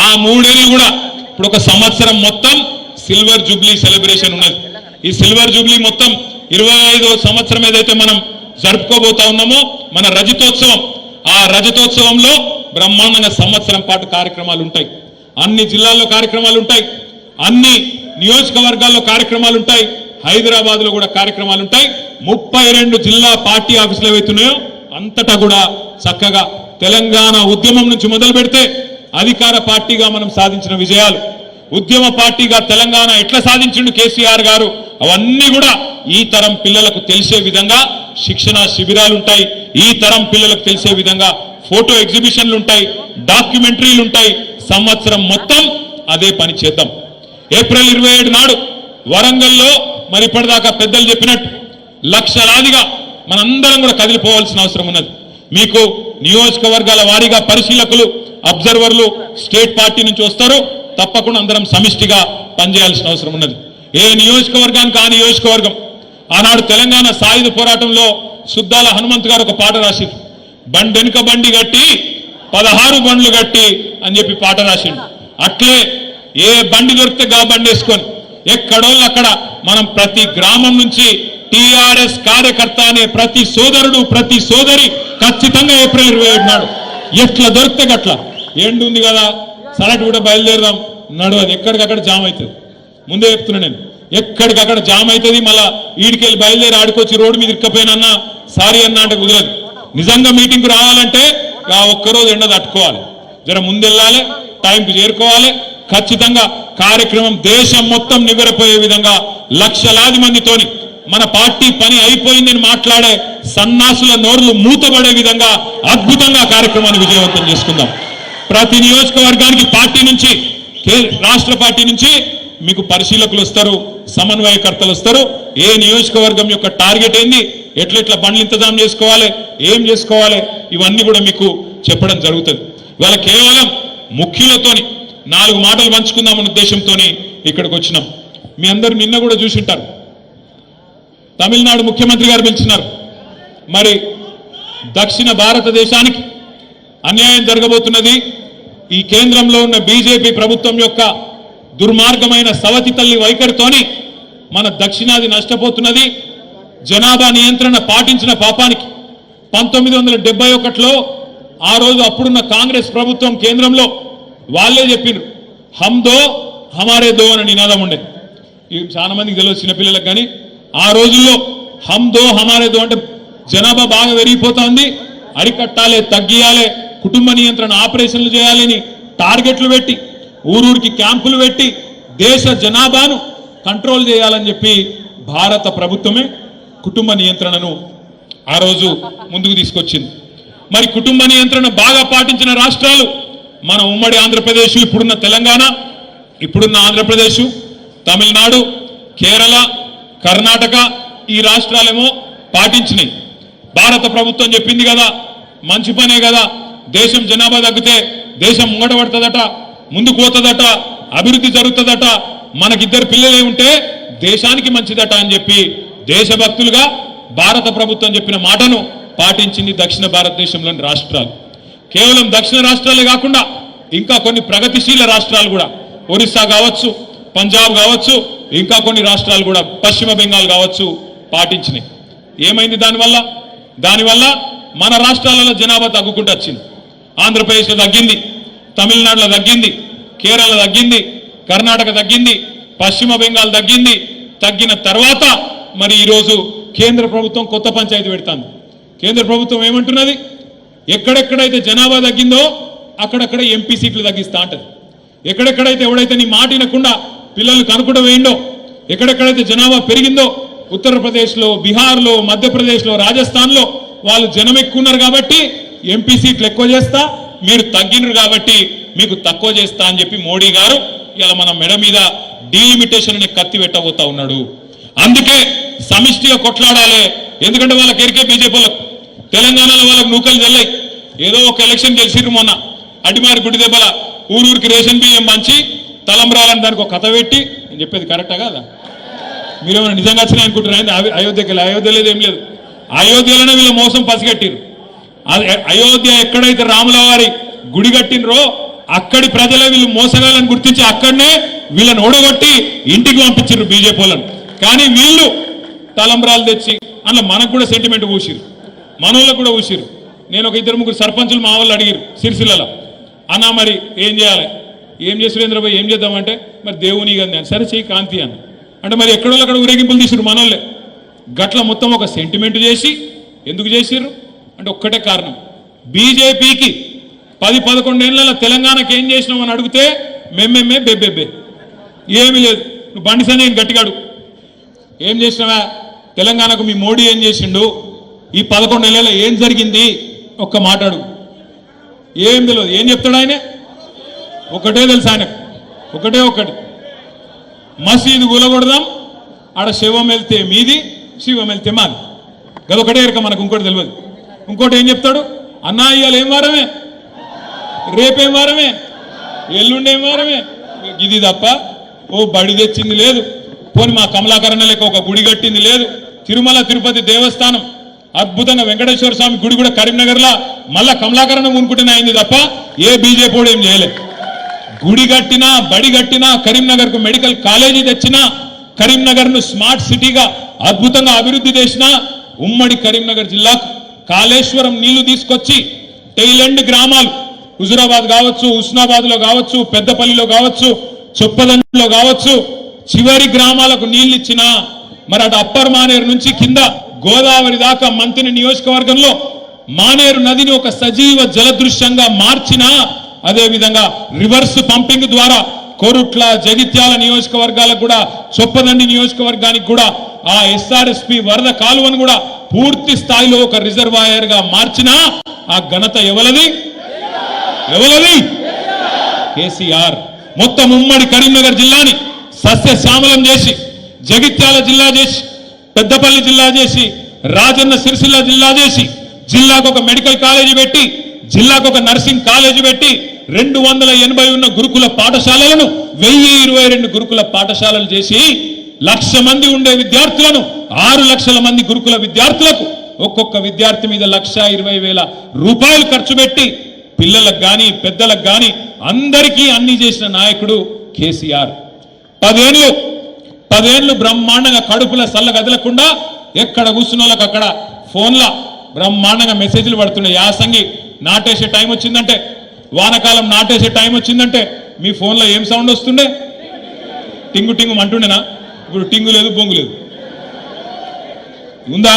ఆ 3 ఏళ్ళు కూడా ఇప్పుడు ఒక సంవత్సరం మొత్తం సిల్వర్ జూబ్లీ సెలబ్రేషన్ ఉన్నది. ఈ సిల్వర్ జూబ్లీ మొత్తం 25వ సంవత్సరం ఏదైతే మనం జరుపుకోబోతా ఉన్నామో మన రజతోత్సవం, ఆ రజతోత్సవంలో బ్రహ్మాండంగా సంవత్సరం పాటు కార్యక్రమాలు ఉంటాయి. అన్ని జిల్లాల్లో కార్యక్రమాలు ఉంటాయి, అన్ని నియోజకవర్గాల్లో కార్యక్రమాలు ఉంటాయి, హైదరాబాద్ లో కూడా కార్యక్రమాలు ఉంటాయి. 32 జిల్లా పార్టీ ఆఫీసులు ఏవైతున్నాయో అంతటా కూడా చక్కగా తెలంగాణ ఉద్యమం నుంచి మొదలు పెడితే అధికార పార్టీగా మనం సాధించిన విజయాలు, ఉద్యమ పార్టీగా తెలంగాణ ఎట్లా సాధించిండు కేసీఆర్ గారు, అవన్నీ కూడా ఈ తరం పిల్లలకు తెలిసే విధంగా శిక్షణ శిబిరాలు ఉంటాయి, ఈ తరం పిల్లలకు తెలిసే విధంగా ఫోటో ఎగ్జిబిషన్లు ఉంటాయి, డాక్యుమెంటరీలు ఉంటాయి. సంవత్సరం మొత్తం అదే పని చేద్దాం. ఏప్రిల్ 27 నాడు వరంగల్లో మరి ఇప్పటిదాకా పెద్దలు చెప్పినట్టు లక్షలాదిగా మనందరం కూడా కదిలిపోవాల్సిన అవసరం ఉన్నది. మీకు నియోజకవర్గాల వారీగా పరిశీలకులు, అబ్జర్వర్లు స్టేట్ పార్టీ నుంచి వస్తారు, తప్పకుండా అందరం సమిష్టిగా పనిచేయాల్సిన అవసరం ఉన్నది. ఏ నియోజకవర్గానికి ఆ నియోజకవర్గం. ఆనాడు తెలంగాణ సాయుధ పోరాటంలో సుద్దాల హనుమంత్ గారు ఒక పాట రాసిండు, బండెనుక బండి గట్టి 16 బండ్లు గట్టి అని చెప్పి పాట రాసిండు. అట్లే ఏ బండి దొరికితే గా బండి వేసుకొని ఎక్కడోళ్ళు అక్కడ మనం ప్రతి గ్రామం నుంచి టీఆర్ఎస్ కార్యకర్త అనే ప్రతి సోదరుడు ప్రతి సోదరి ఖచ్చితంగా ఏప్రిల్ 27 నాడు ఎట్లా దొరికితే గట్లా ఎండు ఉంది కదా సరటి కూడా బయలుదేరదాం నడవదు, ఎక్కడికక్కడ జామ్ అవుతుంది. ముందే చెప్తున్నా నేను, ఎక్కడికక్కడ జామ్ అవుతుంది. మళ్ళా ఈడికెళ్ళి బయలుదేరి ఆడుకొచ్చి రోడ్డు మీద ఇక్కపోయినన్నా సారీ అన్నా అంటే కుదరదు. నిజంగా మీటింగ్కు రావాలంటే ఆ ఒక్కరోజు ఎండ తట్టుకోవాలి, జర ముందెళ్ళాలి, టైంకి చేరుకోవాలి. ఖచ్చితంగా కార్యక్రమం దేశం మొత్తం నివ్వెరపోయే విధంగా లక్షలాది మందితోని మన పార్టీ పని అయిపోయిందని మాట్లాడే సన్నాసుల నోర్లు మూతబడే విధంగా అద్భుతంగా కార్యక్రమాన్ని విజయవంతం చేసుకుందాం. ప్రతి నియోజకవర్గానికి పార్టీ నుంచి, రాష్ట్ర పార్టీ నుంచి మీకు పరిశీలకులు వస్తారు, సమన్వయకర్తలు వస్తారు. ఏ నియోజకవర్గం యొక్క టార్గెట్ ఏంది, ఎట్లెట్లా బండ్లు ఇంతజాం చేసుకోవాలి, ఏం చేసుకోవాలి, ఇవన్నీ కూడా మీకు చెప్పడం జరుగుతుంది. ఇవాళ కేవలం ముఖ్యులతోని 4 మాటలు పంచుకుందామన్న ఉద్దేశంతో ఇక్కడికి వచ్చినాం. మీ అందరూ నిన్న కూడా చూసింటారు, తమిళనాడు ముఖ్యమంత్రి గారు పిలిచినారు. మరి దక్షిణ భారతదేశానికి అన్యాయం జరగబోతున్నది, ఈ కేంద్రంలో ఉన్న బీజేపీ ప్రభుత్వం యొక్క దుర్మార్గమైన సవతి తల్లి వైఖరితోని మన దక్షిణాది నష్టపోతున్నది. జనాభా నియంత్రణ పాటించిన పాపానికి 1971లో ఆ రోజు అప్పుడున్న కాంగ్రెస్ ప్రభుత్వం కేంద్రంలో వాళ్ళే చెప్పిండ్రు, హమ్ దో హమారే దో అని నినాదం ఉండేది. చాలా మందికి తెలియదు చిన్నపిల్లలకు, కానీ ఆ రోజుల్లో హమ్ దో హమారే దో అంటే జనాభా బాగా పెరిగిపోతా ఉంది, అరికట్టాలి, తగ్గియాలి, కుటుంబ నియంత్రణ ఆపరేషన్లు చేయాలని టార్గెట్లు పెట్టి ఊరూరికి క్యాంపులు పెట్టి దేశ జనాభాను కంట్రోల్ చేయాలని చెప్పి భారత ప్రభుత్వమే కుటుంబ నియంత్రణను ఆ రోజు ముందుకు తీసుకొచ్చింది. మరి కుటుంబ నియంత్రణ బాగా పాటించిన రాష్ట్రాలు మన ఉమ్మడి ఆంధ్రప్రదేశ్, ఇప్పుడున్న తెలంగాణ, ఇప్పుడున్న ఆంధ్రప్రదేశ్, తమిళనాడు, కేరళ, కర్ణాటక ఈ రాష్ట్రాలేమో పాటించినాయి. భారత ప్రభుత్వం చెప్పింది కదా, మంచి పనే కదా, దేశం జనాభా తగ్గితే దేశం ముంగటపడుతుందట, ముందుకు పోతుందట, అభివృద్ధి జరుగుతుందట, మనకిద్దరు పిల్లలే ఉంటే దేశానికి మంచిదట అని చెప్పి దేశభక్తులుగా భారత ప్రభుత్వం చెప్పిన మాటను పాటించింది దక్షిణ భారతదేశంలోని రాష్ట్రాలు. కేవలం దక్షిణ రాష్ట్రాలే కాకుండా ఇంకా కొన్ని ప్రగతిశీల రాష్ట్రాలు కూడా, ఒరిస్సా కావచ్చు, పంజాబ్ కావచ్చు, ఇంకా కొన్ని రాష్ట్రాలు కూడా, పశ్చిమ బెంగాల్ కావచ్చు, పాటించినాయి. ఏమైంది దానివల్ల మన రాష్ట్రాలలో జనాభా తగ్గుకుంటూ వచ్చింది. ఆంధ్రప్రదేశ్లో తగ్గింది, తమిళనాడులో తగ్గింది, కేరళ తగ్గింది, కర్ణాటక తగ్గింది, పశ్చిమ బెంగాల్ తగ్గింది. తగ్గిన తర్వాత మరి ఈరోజు కేంద్ర ప్రభుత్వం కొత్త పంచాయతీ పెడుతుంది. కేంద్ర ప్రభుత్వం ఏమంటున్నది, ఎక్కడెక్కడైతే జనాభా తగ్గిందో అక్కడక్కడ ఎంపీ సీట్లు తగ్గిస్తా అంటది. ఎక్కడెక్కడైతే ఎవడైతే నీ మాట వినకుండా పిల్లలు కనుకుండా వేయండో, ఎక్కడెక్కడైతే జనాభా పెరిగిందో, ఉత్తరప్రదేశ్లో, బీహార్లో, మధ్యప్రదేశ్లో, రాజస్థాన్లో వాళ్ళు జనం ఎక్కువ ఉన్నారు కాబట్టి ఎంపీ సీట్లు ఎక్కువ చేస్తా, మీరు తగ్గినరు కాబట్టి మీకు తక్కువ చేస్తా అని చెప్పి మోడీ గారు ఇలా మన మెడ మీద డీలిమిటేషన్ అనే కత్తి పెట్టబోతా ఉన్నాడు. అందుకే సమిష్టిగా కొట్లాడాలి. ఎందుకంటే వాళ్ళకి ఎరికే బీజేపీ వాళ్ళకు తెలంగాణలో వాళ్ళకు నూకలు తెల్లయి. ఏదో ఒక ఎలక్షన్ గెలిచిర్రు మొన్న, అడిమారి గుడి దెబ్బల ఊరూరికి రేషన్ బియ్యం పంచి తలంబ్రాలని దానికి ఒక కథ పెట్టి, నేను చెప్పేది కరెక్టా కాదా? మీరేమైనా నిజంగా వచ్చినాయి అనుకుంటున్నారండి? అయోధ్య లేదు, ఏం లేదు. అయోధ్యలోనే వీళ్ళ మోసం పసిగట్టిరు. అయోధ్య ఎక్కడైతే రాముల వారి గుడి కట్టినరో అక్కడి ప్రజలే వీళ్ళు మోసగాలని గుర్తించి అక్కడనే వీళ్ళని ఓడగొట్టి ఇంటికి పంపించారు బీజేపీ వాళ్ళని. కానీ వీళ్ళు తలంబ్రాలు తెచ్చి అందులో మనకు కూడా సెంటిమెంట్ పూసిరు, మనోళ్ళకు కూడా పూసిరు. నేను ఒక 2-3 సర్పంచులు మా వాళ్ళు అడిగిరు సిరిసిల్లలో, అన్నా మరి ఏం చేయాలి, ఏం చేసి సురేంద్రబాబు ఏం చేద్దామంటే మరి దేవుని కదా, సరే చెయ్యి కాంతి అన్న అంటే మరి ఎక్కడో అక్కడ ఊరేగింపులు తీసిరు మనోళ్ళే. గట్ల మొత్తం ఒక సెంటిమెంట్ చేసి ఎందుకు చేసిర్రు అంటే ఒక్కటే కారణం, బీజేపీకి 10-11 ఏళ్ళ తెలంగాణకి ఏం చేసినావు అని అడిగితే మేమేమే బెబ్బెబ్బే ఏమీ లేదు. నువ్వు బండి సంజయ్ గట్టిగా అడుగు, ఏం చేసినావా తెలంగాణకు, మీ మోడీ ఏం చేసిండు, ఈ 11 ఏళ్ళలో ఏం జరిగింది, ఒక్క మాట అడుగు. ఏం తెలియదు. ఏం చెప్తాడు ఆయన? ఒకటే తెలుసు ఆయనకు, ఒకటి మసీదు కూలగొడదాం, ఆడ శివం వెళ్తే మీది, శివం వెళ్తే మాది. గదొకటే ఎరక, మనకు ఇంకోటి తెలియదు. ఇంకోటి ఏం చెప్తాడు, అన్నా ఇవాళ ఏం వారమే, రేపేం వారమే, ఎల్లుండేం వారమే, ఇది తప్ప ఓ బడి తెచ్చింది లేదు, పోని మా కమలాకరణ లెక్క ఒక గుడి కట్టింది లేదు. తిరుమల తిరుపతి దేవస్థానం అద్భుతంగా వెంకటేశ్వర స్వామి గుడి కూడా కరీంనగర్లో మళ్ళా కమలాకరణ ఉనుకుంటేనే అయింది తప్ప ఏ బీజేపీ ఏం చేయలేదు. గుడి కట్టినా, బడి కట్టినా, కరీంనగర్కు మెడికల్ కాలేజీ తెచ్చినా, కరీంనగర్ను స్మార్ట్ సిటీగా అద్భుతంగా అభివృద్ధి చేసిన ఉమ్మడి కరీంనగర్ జిల్లాకు కాళేశ్వరం నీళ్లు తీసుకొచ్చి టైలెండ్ గ్రామాలు హుజురాబాద్ కావచ్చు, హుస్నాబాద్లో కావచ్చు, పెద్దపల్లిలో కావచ్చు, చొప్పదండిలో కావచ్చు, చివరి గ్రామాలకు నీళ్లు ఇచ్చిన, మరి అటు అప్పర్ మానేరు నుంచి కింద గోదావరి దాకా మంత్రి నియోజకవర్గంలో మానేరు నదిని ఒక సజీవ జలదృశ్యంగా మార్చిన, అదేవిధంగా రివర్స్ పంపింగ్ ద్వారా కోరుట్ల, జగిత్యాల నియోజకవర్గాలకు కూడా, చొప్పదండి నియోజకవర్గానికి కూడా ఆ ఎస్ఆర్ఎస్పి వరద కాలువను కూడా పూర్తి స్థాయిలో ఒక రిజర్వాయర్ గా మార్చిన ఆ ఘనత ఎవలది? కేసీఆర్. మొత్తం ఉమ్మడి కరీంనగర్ జిల్లాని సస్యశ్యామలం చేసి, జగిత్యాల జిల్లా చేసి, పెద్దపల్లి జిల్లా చేసి, రాజన్న సిరిసిల్ల జిల్లా చేసి, జిల్లాకు ఒక మెడికల్ కాలేజీ పెట్టి, జిల్లాకు ఒక నర్సింగ్ కాలేజీ పెట్టి, 280 ఉన్న గురుకుల పాఠశాలలను 1022 గురుకుల పాఠశాలలు చేసి, 1,00,000 మంది ఉండే విద్యార్థులను 6 లక్షల మంది గురుకుల విద్యార్థులకు ఒక్కొక్క విద్యార్థి మీద 1,20,000 రూపాయలు ఖర్చు పెట్టి పిల్లలకు గాని పెద్దలకు గాని అందరికీ అన్ని చేసిన నాయకుడు కేసీఆర్. 10 ఏళ్ళు బ్రహ్మాండంగా కడుపుల సల్ల కదలకుండా ఎక్కడ కూర్చున్న వాళ్ళకి అక్కడ ఫోన్ల బ్రహ్మాండంగా మెసేజ్లు పడుతున్నాయి. యాసంగి నాటేసే టైం వచ్చిందంటే, వానకాలం నాటేసే టైం వచ్చిందంటే మీ ఫోన్లో ఏం సౌండ్ వస్తుండే? టింగు టింగు అంటుండేనా? ఇప్పుడు టింగు లేదు, బొంగు లేదు. ఉందా?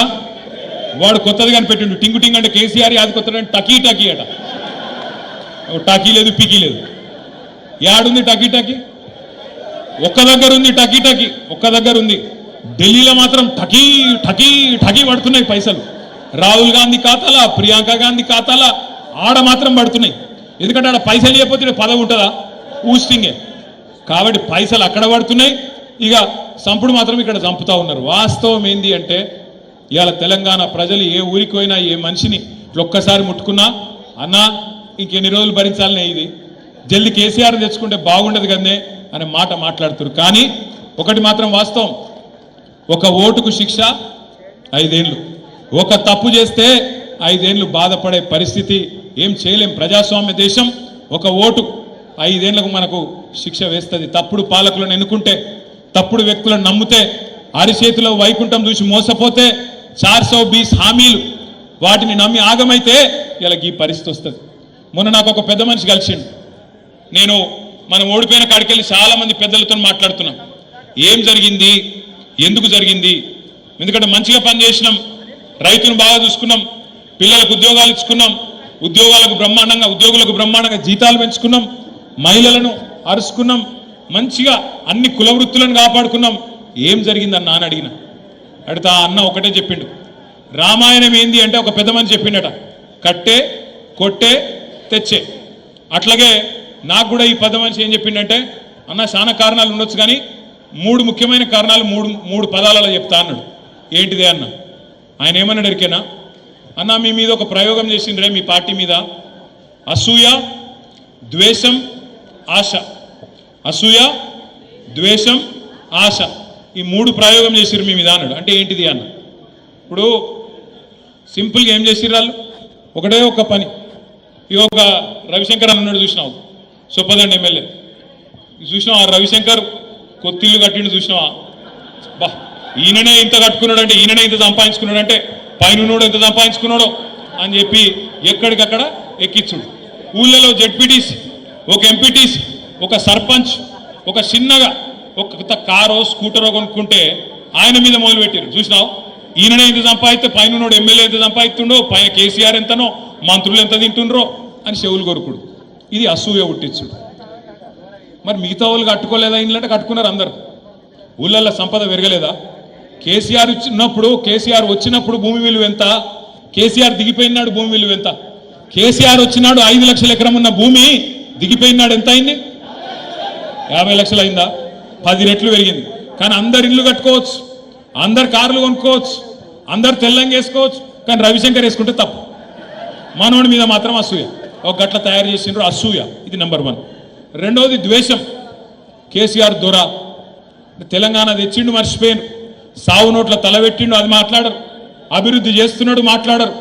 వాడు కొత్తది కానీ పెట్టిండు టింగు టింగ్ అంటే కేసీఆర్, అది కొత్తది టకీ టకీ అట. టకీ లేదు, పికీ లేదు. యాడుంది టకీ టకీ? ఒక్క దగ్గర ఉంది టకీ టకీ, ఒక్క దగ్గర ఉంది. ఢిల్లీలో మాత్రం టకీ టకీ టకీ పడుతున్నాయి పైసలు. రాహుల్ గాంధీ ఖాతాలా, ప్రియాంక గాంధీ ఖాతాలా ఆడ మాత్రం పడుతున్నాయి. ఎందుకంటే ఆడ పైసలు ఇవ్వకపోతే పదవి ఉంటుందా? ఊస్టింగే. కాబట్టి పైసలు అక్కడ పడుతున్నాయి, ఇక సంపుడు మాత్రం ఇక్కడ చంపుతా ఉన్నారు. వాస్తవం ఏంది అంటే ఇవాళ తెలంగాణ ప్రజలు ఏ ఊరికి పోయినా ఏ మనిషిని ఒక్కసారి ముట్టుకున్నా అన్నా ఇంకెన్ని రోజులు భరించాలనే, ఇది జల్ది కేసీఆర్ తెచ్చుకుంటే బాగుండదు కదనే అనే మాట మాట్లాడుతున్నారు. కానీ ఒకటి మాత్రం వాస్తవం, ఒక ఓటుకు శిక్ష 5 ఏళ్ళు, ఒక తప్పు చేస్తే 5 ఏళ్ళు బాధపడే పరిస్థితి. ఏం చేయలేం. ప్రజాస్వామ్య దేశం. ఒక ఓటు 5 ఏళ్లకు మనకు శిక్ష వేస్తుంది. తప్పుడు పాలకులను ఎన్నుకుంటే, తప్పుడు వ్యక్తులను నమ్మితే, అరిచేతిలో వైకుంఠం చూసి మోసపోతే, 420 హామీలు వాటిని నమ్మి ఆగమైతే ఇలా ఈ పరిస్థితి వస్తుంది. మొన్న నాకు ఒక పెద్ద మనిషి కలిసిండు. నేను మనం ఓడిపోయిన కాడికెళ్ళి చాలా మంది పెద్దలతో మాట్లాడుతున్నాం. ఏం జరిగింది, ఎందుకు జరిగింది? ఎందుకంటే మంచిగా పనిచేసినాం, రైతును బాగా చూసుకున్నాం, పిల్లలకు ఉద్యోగాలు ఇచ్చుకున్నాం, ఉద్యోగులకు బ్రహ్మాండంగా జీతాలు పెంచుకున్నాం, మహిళలను అరుచుకున్నాం, మంచిగా అన్ని కుల వృత్తులను కాపాడుకున్నాం. ఏం జరిగిందన్న అని అడిగిన. అడిగితే ఆ అన్న ఒకటే చెప్పిండు, రామాయణం ఏంది అంటే ఒక పెద్ద మనిషి చెప్పిండట, కట్టే కొట్టే తెచ్చే. అట్లాగే నాకు కూడా ఈ పెద్ద మనిషి ఏం చెప్పిండంటే, అన్న చాలా కారణాలు ఉండొచ్చు కానీ 3 ముఖ్యమైన కారణాలు మూడు పదాలలో చెప్తా అన్నాడు. ఏంటిదే అన్న? ఆయన ఏమన్నాడు ఎరికేనా? అన్న మీ మీద ఒక ప్రయోగం చేసిండ్రే, మీ పార్టీ మీద, అసూయ, ద్వేషం, ఆశ. అసూయ, ద్వేషం, ఆశ, ఈ 3 ప్రయోగం చేసిర్రు మీ మీద అన్నాడు. అంటే ఏంటిది అన్న? ఇప్పుడు సింపుల్గా ఏం చేసిర్రు వాళ్ళు? ఒకటే ఒక పని. ఈ ఒక రవిశంకర్ అన్నాడు, చూసినావు సొప్పదండి ఎమ్మెల్యే చూసినావు? ఆ రవిశంకర్ కొత్తిల్లు కట్టిండు చూసినావా? బా, ఈయననే ఇంత కట్టుకున్నాడంటే, ఈయననే ఇంత సంపాదించుకున్నాడంటే పైన ఎంత సంపాదించుకున్నాడో అని చెప్పి ఎక్కడికక్కడ ఎక్కించుడు. ఊళ్ళలో జెడ్పీటీసీ, ఒక ఎంపీటీసీ, ఒక సర్పంచ్, ఒక చిన్నగా ఒక కారో స్కూటరో కొనుక్కుంటే ఆయన మీద మొదలు పెట్టారు. చూసినావు? ఈయననే ఎంత సంపాదిస్తే పైన ఎమ్మెల్యే ఎంత సంపాదిస్తుండో, పైన కేసీఆర్ ఎంతనో, మంత్రులు ఎంత తింటుండ్రో అని చెవులు కొరుకుడు. ఇది అసూయ పుట్టించుడు. మరి మిగతా వాళ్ళు కట్టుకోలేదా? ఇళ్ళంటే కట్టుకున్నారు అందరు. ఊళ్ళల్లో సంపద పెరగలేదా? కేసీఆర్ వచ్చినప్పుడు భూమి విలువ ఎంత? కేసీఆర్ దిగిపోయినాడు భూమి విలువ ఎంత? కేసీఆర్ వచ్చినాడు 5 లక్షల ఎకరం ఉన్న భూమి దిగిపోయినాడు ఎంత అయింది? 50 లక్షలు అయిందా? 10 రెట్లు పెరిగింది. కానీ అందరు ఇల్లు కట్టుకోవచ్చు, అందరు కార్లు కొనుక్కోవచ్చు, అందరు తెల్లంగా వేసుకోవచ్చు. కానీ రవిశంకర్ వేసుకుంటే తప్పు. మనోడి మీద మాత్రం అసూయ. ఒక గట్ల తయారు చేసిండ్రు అసూయ. ఇది నెంబర్ 1. రెండవది ద్వేషం. కేసీఆర్ దొర తెలంగాణ తెచ్చిండు, మర్చిపోయాను. సావు నోట్ల తలబెట్టిండు, అది మాట్లాడరు. అభివృద్ధి చేస్తున్నాడు, మాట్లాడరు.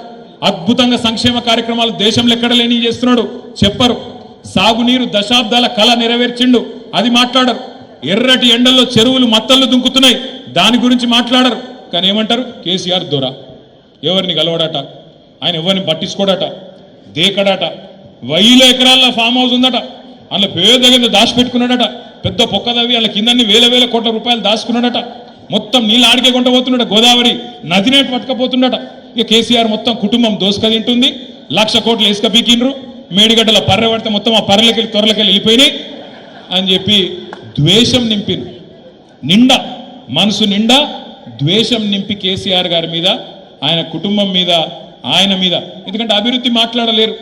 అద్భుతంగా సంక్షేమ కార్యక్రమాలు దేశంలో ఎక్కడ లేని చేస్తున్నాడు, చెప్పరు. సాగునీరు దశాబ్దాల కళ నెరవేర్చిండు, అది మాట్లాడరు. ఎర్రటి ఎండల్లో చెరువులు మత్తళ్ళు దుంకుతున్నాయి, దాని గురించి మాట్లాడరు. కానీ ఏమంటారు? కేసీఆర్ దొర. ఎవరిని గలవడట, ఆయన ఎవరిని పట్టించుకోడట, దేకడట. 1000 ఎకరాల ఫామ్ హౌస్ ఉందట, అందులో పేద దాచిపెట్టుకున్నాడట. పెద్ద పొక్కదవి వాళ్ళ కిందన్ని వేల కోట్ల రూపాయలు దాచుకున్నాడట. మొత్తం నీళ్ళు ఆడికే కొంట పోతున్నాడ, గోదావరి నదినేటు పట్టుకపోతుండట. ఇక కేసీఆర్ మొత్తం కుటుంబం దోసుక తింటుంది. 1,00,000 కోట్లు ఇసుక పీకిండ్రు, మేడిగడ్డల పర్రె పడితే మొత్తం ఆ పర్రెలకెళ్ళి త్వరలకెళ్ళి వెళ్ళిపోయినాయి అని చెప్పి ద్వేషం నింపింది. నిండా మనసు నిండా ద్వేషం నింపి కేసీఆర్ గారి మీద, ఆయన కుటుంబం మీద, ఆయన మీద. ఎందుకంటే అభివృద్ధి మాట్లాడలేరు,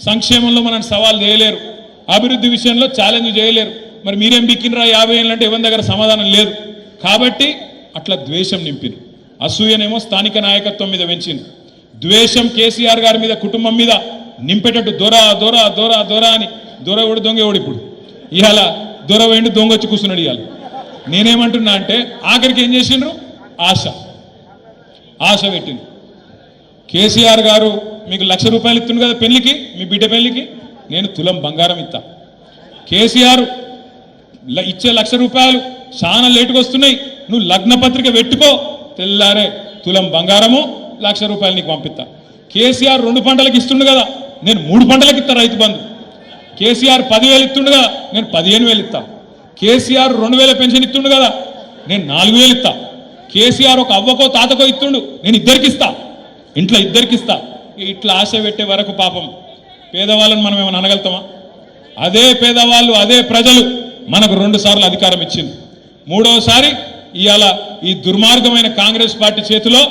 సంక్షేమంలో మనం సవాల్ చేయలేరు, అభివృద్ధి విషయంలో ఛాలెంజ్ చేయలేరు. మరి మీరేం బిక్కినరా 50 ఏళ్ళు అంటే ఎవరి దగ్గర సమాధానం లేదు. కాబట్టి అట్లా ద్వేషం నింపింది. అసూయనేమో స్థానిక నాయకత్వం మీద పెంచింది. ద్వేషం కేసీఆర్ గారి మీద, కుటుంబం మీద నింపేటట్టు దొర దొర దొర దొర అని. దొర ఓడి దొంగ ఓడి. ఇప్పుడు ఇవాళ దొర వేయండి, దొంగ వచ్చి కూర్చున్నాడు. ఇవాళ నేనేమంటున్నా అంటే ఆఖరికి ఏం చేసిండ్రు? ఆశ పెట్టింది. కేసీఆర్ గారు మీకు 1,00,000 రూపాయలు ఇస్తుంది కదా పెళ్లికి, మీ బిడ్డ పెళ్లికి, నేను తులం బంగారం ఇస్తా. కేసీఆర్ ఇచ్చే 1,00,000 రూపాయలు చాలా లేటుగా వస్తున్నాయి, నువ్వు లగ్న పత్రిక పెట్టుకో, తెల్లారే తులం బంగారము 1,00,000 రూపాయలు నీకు పంపిస్తా. కేసీఆర్ 2 పంటలకు ఇస్తుండు కదా, నేను 3 పంటలకు ఇస్తా రైతు బంధు. కేసీఆర్ 10,000 ఇస్తుండు కదా, నేను 15,000 ఇస్తా. కేసీఆర్ 2,000 పెన్షన్ ఇస్తుండు కదా, నేను 4,000 ఇస్తా. కేసీఆర్ ఒక అవ్వకో తాతకో ఇస్తుండు, నేను ఇద్దరికి ఇస్తా, ఇంట్లో ఇద్దరికి ఇస్తా. ఇట్లా ఆశ పెట్టే వరకు పాపం పేదవాళ్ళని మనం ఏమైనా అనగలుగుతామా? అదే పేదవాళ్ళు, అదే ప్రజలు మనకు 2 సార్లు అధికారం ఇచ్చింది. 3వసారి ఇవాళ ఈ దుర్మార్గమైన కాంగ్రెస్ పార్టీ చేతిలో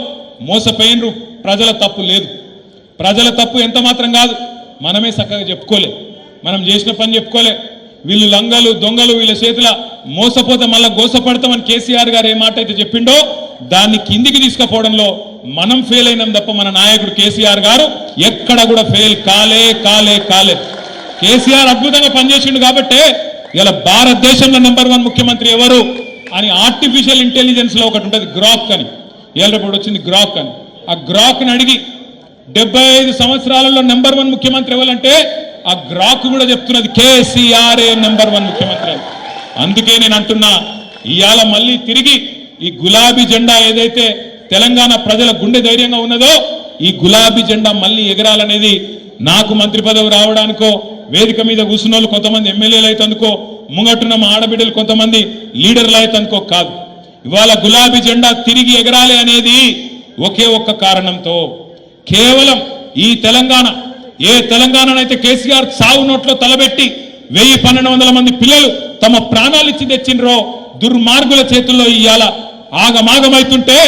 మోసపోయినరు. ప్రజల తప్పు లేదు. ప్రజల తప్పు ఎంత మాత్రం కాదు, మనమే చక్కగా చెప్పుకోలే. మనం చేసిన పని చెప్పుకోలే. వీళ్ళు లంగలు దొంగలు, వీళ్ళ చేతుల మోసపోతే మళ్ళా గోసపడతామని కేసీఆర్ గారు ఏ మాట అయితే చెప్పిండో దాన్ని కిందికి తీసుకుపోవడంలో మనం ఫెయిల్ అయినాం తప్ప మన నాయకుడు కేసీఆర్ గారు ఎక్కడ కూడా ఫెయిల్ కాలే. కేసీఆర్ అద్భుతంగా పనిచేసిండు కాబట్టే ఇలా భారతదేశంలో #1 ముఖ్యమంత్రి ఎవరు అని ఆర్టిఫిషియల్ ఇంటెలిజెన్స్ లో ఒకటి ఉంటుంది, గ్రాక్ అని. ఏళ్ళప్పుడు వచ్చింది గ్రాక్ అని. ఆ గ్రాక్ని అడిగి 75 సంవత్సరాలలో #1 ముఖ్యమంత్రి ఎవరంటే ఆ గ్రాక్ కూడా చెప్తున్నది కేసీఆర్ #1 ముఖ్యమంత్రి అని. అందుకే నేను అంటున్నా, ఇవాళ మళ్ళీ తిరిగి ఈ గులాబీ జెండా ఏదైతే తెలంగాణ ప్రజల గుండె ధైర్యంగా ఉన్నదో ఈ గులాబీ జెండా మళ్ళీ ఎగరాలనేది నాకు మంత్రి పదవి రావడానికో, వేదిక మీద కూర్చున్న వాళ్ళు కొంతమంది ఎమ్మెల్యేలు అయితే అనుకో, ముంగట్టున్న మా ఆడబిడ్డలు కొంతమంది లీడర్లు అయితే అనుకో కాదు. ఇవాళ గులాబీ జెండా తిరిగి ఎగరాలి అనేది ఒకే ఒక్క కారణంతో, కేవలం ఈ తెలంగాణ, ఏ తెలంగాణనైతే కేసీఆర్ సాగు నోట్లో తలబెట్టి 1000-1200 మంది పిల్లలు తమ ప్రాణాలు ఇచ్చి తెచ్చిండ్రో దుర్మార్గుల చేతుల్లో ఇవాళ ఆగమాగమైతుంటే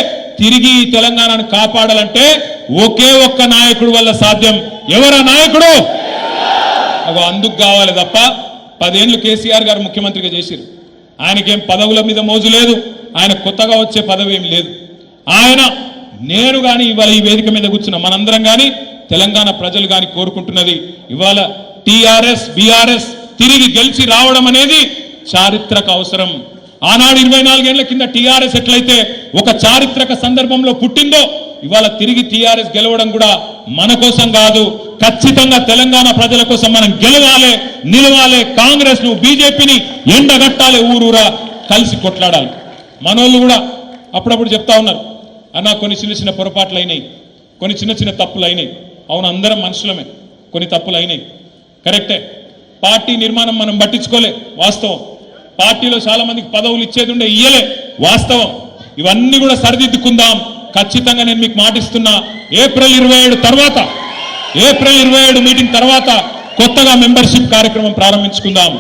తిరిగి ఈ తెలంగాణను కాపాడాలంటే ఒకే ఒక్క నాయకుడు వల్ల సాధ్యం. ఎవరా నాయకుడు? అగో అందుకు కావాలి తప్ప 10 ఏళ్ళు కేసీఆర్ గారు ముఖ్యమంత్రిగా చేసిరు. ఆయనకేం పదవుల మీద మోజు లేదు, ఆయన కొత్తగా వచ్చే పదవి ఏం లేదు. ఆయన నేను కానీ ఇవాళ ఈ వేదిక మీద కూర్చున్న మనందరం కానీ తెలంగాణ ప్రజలు కానీ కోరుకుంటున్నది ఇవాళ టీఆర్ఎస్ బీఆర్ఎస్ తిరిగి గెలిచి రావడం అనేది చారిత్రక అవసరం. ఆనాడు 24 ఏళ్ల కింద టీఆర్ఎస్ ఎట్లయితే ఒక చారిత్రక సందర్భంలో పుట్టిందో ఇవాళ తిరిగి టీఆర్ఎస్ గెలవడం కూడా మన కోసం కాదు, ఖచ్చితంగా తెలంగాణ ప్రజల కోసం మనం గెలవాలి, నిలవాలి. కాంగ్రెస్ ను బీజేపీని ఎండగట్టాలి, ఊరూరా కలిసి కొట్లాడాలి. మనోళ్ళు కూడా అప్పుడప్పుడు చెప్తా ఉన్నారు, అన్న కొన్ని చిన్న చిన్న పొరపాట్లు అయినాయి, కొన్ని చిన్న చిన్న తప్పులు అయినాయి. అవును, అందరం మనుషులమే, కొన్ని తప్పులు అయినాయి, కరెక్టే. పార్టీ నిర్మాణం మనం పట్టించుకోలే, వాస్తవం. పార్టీలో చాలా మందికి పదవులు ఇచ్చేది ఉండే, ఇయ్యలే, వాస్తవం. ఇవన్నీ కూడా సరిదిద్దుకుందాం. ఖచ్చితంగా నేను మీకు మాటిస్తున్నా, ఏప్రిల్ 27 మీటింగ్ తర్వాత కొత్తగా మెంబర్షిప్ కార్యక్రమం ప్రారంభించుకుందాం.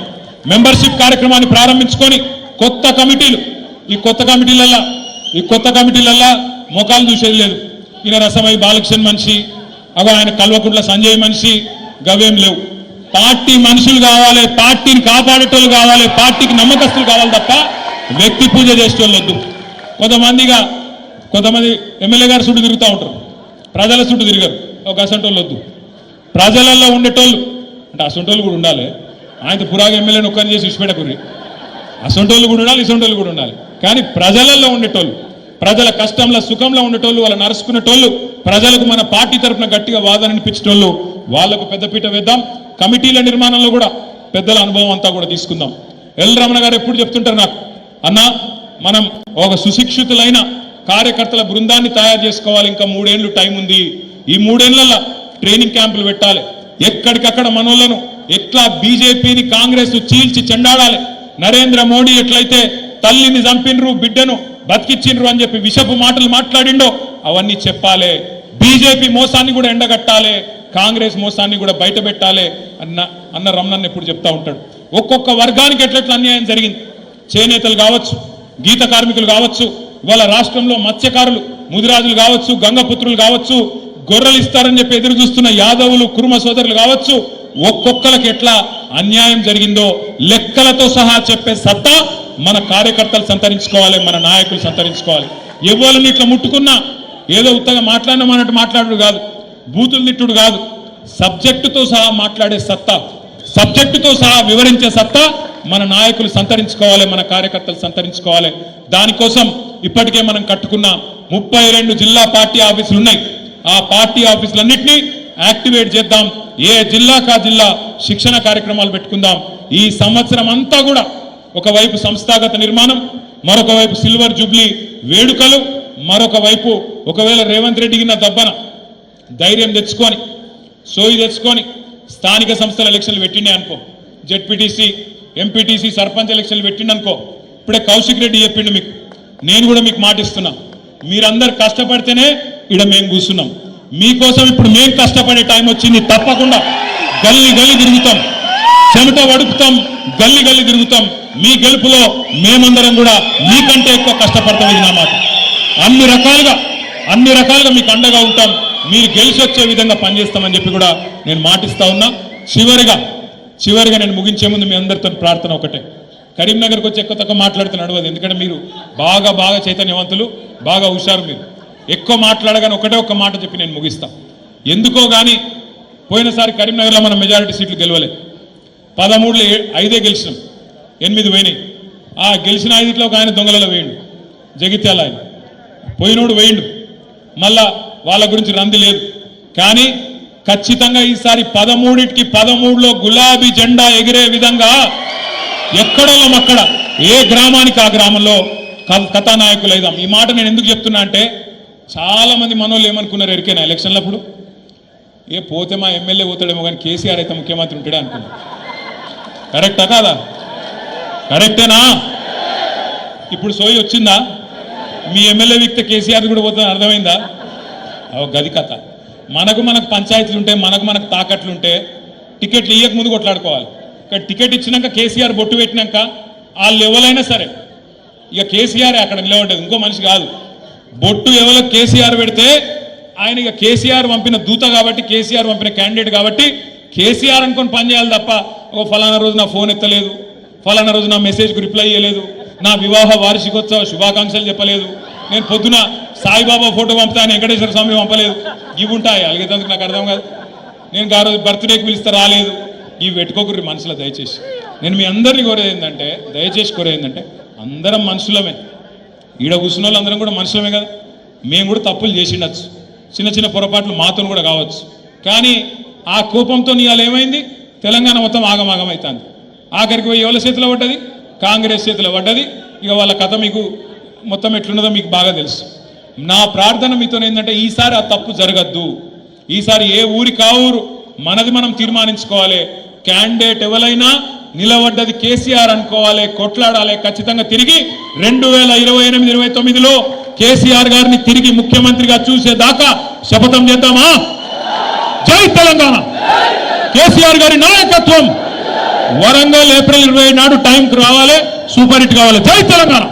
మెంబర్షిప్ కార్యక్రమాన్ని ప్రారంభించుకొని కొత్త కమిటీలు, ఈ కొత్త కమిటీలల్లా ముఖాలు చూసేది లేదు. ఈయన రసమై బాలకృష్ణ మనిషి, అగో ఆయన కల్వకుంట్ల సంజయ్ మనిషి, గవేం లేవు. పార్టీ మనుషులు కావాలి, పార్టీని కాపాడేటోళ్ళు కావాలి, పార్టీకి నమ్మకస్తులు కావాలి తప్ప వ్యక్తి పూజ చేసేటోళ్ళు వద్దు. కొంతమంది ఎమ్మెల్యే గారు చుట్టూ తిరుగుతూ ఉంటారు, ప్రజల చుట్టూ తిరిగారు. ఒక అసంటోళ్ళు వద్దు. ప్రజలలో ఉండేటోళ్ళు అంటే అసంటోళ్ళు కూడా ఉండాలి. ఆయన పురాగా ఎమ్మెల్యేని ఒక్కరిని చేసి విడిచిపెట్టకుర్రి. అసంటోళ్ళు కూడా ఉండాలి, ఇసంటోళ్ళు కూడా ఉండాలి. కానీ ప్రజలలో ఉండేటోళ్ళు, ప్రజల కష్టంలో సుఖంలో ఉండేటోళ్ళు, వాళ్ళ నరుచుకునేటోళ్ళు, ప్రజలకు మన పార్టీ తరఫున గట్టిగా వాదన అనిపించేటోళ్ళు, వాళ్లకు పెద్దపీట వేద్దాం. కమిటీల నిర్మాణంలో కూడా పెద్దల అనుభవం అంతా కూడా తీసుకుందాం. ఎల్ రమణ గారు ఎప్పుడు చెప్తుంటారు నాకు, అన్న మనం ఒక సుశిక్షితులైన కార్యకర్తల బృందాన్ని తయారు చేసుకోవాలి, ఇంకా 3 ఏళ్ళు టైం ఉంది. ఈ 3 ఏళ్లలో ట్రైనింగ్ క్యాంపులు పెట్టాలి. ఎక్కడికక్కడ మనోళ్లను ఎట్లా బీజేపీని కాంగ్రెస్ చీల్చి చెండాడాలి, నరేంద్ర మోడీ ఎట్లయితే తల్లిని చంపినరు, బిడ్డను బతికిచ్చిండ్రు అని చెప్పి విషపు మాటలు మాట్లాడిండో అవన్నీ చెప్పాలి. బీజేపీ మోసాన్ని కూడా ఎండగట్టాలి, కాంగ్రెస్ మోసాన్ని కూడా బయట పెట్టాలి అన్న రమణన్ ఎప్పుడు చెప్తా ఉంటాడు. ఒక్కొక్క వర్గానికి ఎట్లెట్లా అన్యాయం జరిగింది. చేనేతలు కావచ్చు, గీత కార్మికులు కావచ్చు, ఇవాళ రాష్ట్రంలో మత్స్యకారులు, ముదిరాజులు కావచ్చు, గంగపుత్రులు కావచ్చు, గొర్రెలు ఇస్తారని చెప్పి ఎదురు చూస్తున్న యాదవులు, కురుమ సోదరులు కావచ్చు, ఒక్కొక్కరికి ఎట్లా అన్యాయం జరిగిందో లెక్కలతో సహా చెప్పే సత్తా మన కార్యకర్తలు సంతరించుకోవాలి, మన నాయకులు సంతరించుకోవాలి. ఎవరిని ఇట్లా ముట్టుకున్నా ఏదో ఉత్తగా మాట్లాడినామన్నట్టు మాట్లాడు కాదు, బూతులు తిట్టుడు కాదు, సబ్జెక్టుతో సహా మాట్లాడే సత్తా, సబ్జెక్టుతో సహా వివరించే సత్తా మన నాయకులు సంతరించుకోవాలి, మన కార్యకర్తలు సంతరించుకోవాలి. దానికోసం ఇప్పటికే మనం కట్టుకున్న 32 జిల్లా పార్టీ ఆఫీసులు ఉన్నాయి. ఆ పార్టీ ఆఫీసులన్నింటినీ యాక్టివేట్ చేద్దాం. ఏ జిల్లాకా జిల్లా శిక్షణ కార్యక్రమాలు పెట్టుకుందాం. ఈ సంవత్సరం అంతా కూడా ఒకవైపు సంస్థాగత నిర్మాణం, మరొక వైపు సిల్వర్ జూబ్లీ వేడుకలు, మరొక వైపు ఒకవేళ రేవంత్ రెడ్డికి నా దబ్బన ధైర్యం తెచ్చుకొని, సోయి తెచ్చుకొని స్థానిక సంస్థల ఎలక్షన్లు పెట్టిండే అనుకో, జెడ్పీటీసీ, ఎంపీటీసీ, సర్పంచ్ ఎలక్షన్లు పెట్టిండనుకో, ఇప్పుడే కౌశిక్ రెడ్డి చెప్పిండు మీకు, నేను కూడా మీకు మాటిస్తున్నా, మీరందరు కష్టపడితేనే ఇక్కడ మేము కూర్చున్నాం. మీకోసం ఇప్పుడు మేము కష్టపడే టైం వచ్చింది. తప్పకుండా గల్లీ గల్లీ తిరుగుతాం, చెమట వడుపుతాం, గల్లీ గల్లీ తిరుగుతాం. మీ గెలుపులో మేమందరం కూడా మీకంటే ఎక్కువ కష్టపడతాం. ఇది నా మాట. అన్ని రకాలుగా మీకు అండగా ఉంటాం. మీరు గెలిచి వచ్చే విధంగా పనిచేస్తామని చెప్పి కూడా నేను మాటిస్తా ఉన్నా. చివరిగా చివరిగా నేను ముగించే ముందు మీ అందరితో ప్రార్థన ఒకటే, కరీంనగర్కి వచ్చి ఎక్కువ తక్కువ మాట్లాడితే నడవదు. ఎందుకంటే మీరు బాగా బాగా చైతన్యవంతులు, బాగా హుషారు. మీరు ఎక్కువ మాట్లాడగానే ఒకటే ఒక్క మాట చెప్పి నేను ముగిస్తా. ఎందుకో కానీ పోయినసారి కరీంనగర్లో మనం మెజారిటీ సీట్లు గెలవలే. 13లో 5 గెలిచినాం, 8 పోయినాయి. ఆ గెలిచిన 5లో ఒక ఆయన దొంగలలో వేయండు, జగిత్యాల ఆయన పోయినోడు వేయండు. మళ్ళా వాళ్ళ గురించి రంది లేదు. కానీ ఖచ్చితంగా ఈసారి 13కి 13లో గులాబీ జెండా ఎగిరే విధంగా ఎక్కడో అక్కడ ఏ గ్రామానికి ఆ గ్రామంలో కథానాయకులు అయిదాం. ఈ మాట నేను ఎందుకు చెప్తున్నా అంటే చాలా మంది మనోళ్ళు ఏమనుకున్నారు ఎరికేనా ఎలక్షన్లప్పుడు, ఏ పోతే మా ఎమ్మెల్యే పోతాడేమో కానీ కేసీఆర్ అయితే ముఖ్యమంత్రి ఉంటాడే అనుకున్నారు. కరెక్టా కాదా? కరెక్టేనా? ఇప్పుడు సోయి వచ్చిందా? మీ ఎమ్మెల్యే వ్యక్తి కేసీఆర్ కూడా పోతుందని అర్థమైందా? గది కథ. మనకు పంచాయతీలు ఉంటే, మనకు తాకట్లు ఉంటే టికెట్లు ఇయ్యక ముందు కొట్లాడుకోవాలి. కానీ టికెట్ ఇచ్చినాక కేసీఆర్ బొట్టు పెట్టినాక వాళ్ళు ఎవరైనా సరే ఇక కేసీఆర్ అక్కడ నిలబడ్డది, ఇంకో మనిషి కాదు. బొట్టు ఎవరికి కేసీఆర్ పెడితే ఆయన ఇక కేసీఆర్ పంపిన దూత కాబట్టి, కేసీఆర్ పంపిన క్యాండిడేట్ కాబట్టి కేసీఆర్ అనుకొని పనిచేయాలి తప్ప ఓ ఫలానా రోజు నా ఫోన్ ఎత్తలేదు, ఫలానా రోజు నా మెసేజ్కి రిప్లై ఇవ్వలేదు, నా వివాహ వార్షికోత్సవ శుభాకాంక్షలు చెప్పలేదు, నేను పొద్దున సాయిబాబా ఫోటో పంపుతాను వెంకటేశ్వర స్వామి పంపలేదు, ఇవి ఉంటాయి. అలాగేందుకు నాకు అర్థం కాదు. నేను ఆ రోజు బర్త్డేకి పిలిస్తే రాలేదు, ఇవి పెట్టుకోకూరి మనసులో. దయచేసి నేను మీ అందరినీ కోరేది ఏంటంటే, దయచేసి కోరేది ఏంటంటే అందరం మనుషులమే, ఈడ కూర్చున్న వాళ్ళు అందరం కూడా మనుషులమే కదా. మేము కూడా తప్పులు చేసిండొచ్చు, చిన్న చిన్న పొరపాట్లు మాతో కూడా కావచ్చు. కానీ ఆ కోపంతో ఇవాళ ఏమైంది, తెలంగాణ మొత్తం ఆగమాగమవుతుంది. ఆఖరికి పోయి ఎవరి చేతిలో పడ్డది, కాంగ్రెస్ చేతిలో పడ్డది. ఇక వాళ్ళ కథ మీకు మొత్తం ఎట్లున్నదో మీకు బాగా తెలుసు. నా ప్రార్థన మీతో ఏంటంటే ఈసారి ఆ తప్పు జరగద్దు. ఈసారి ఏ ఊరి కావురు మనది మనం తీర్మానించుకోవాలి. క్యాండిడేట్ ఎవరైనా నిలబడ్డది కేసీఆర్ అనుకోవాలి, కొట్లాడాలి. ఖచ్చితంగా తిరిగి 2028-29లో కేసీఆర్ గారిని తిరిగి ముఖ్యమంత్రిగా చూసేదాకా శపథం చేద్దామా? జై తెలంగాణ! కేసీఆర్ గారి నాయకత్వం వరంగల్ ఏప్రిల్ 20 నాడు టైంకి రావాలి, సూపర్ హిట్ కావాలి. జై తెలంగాణ!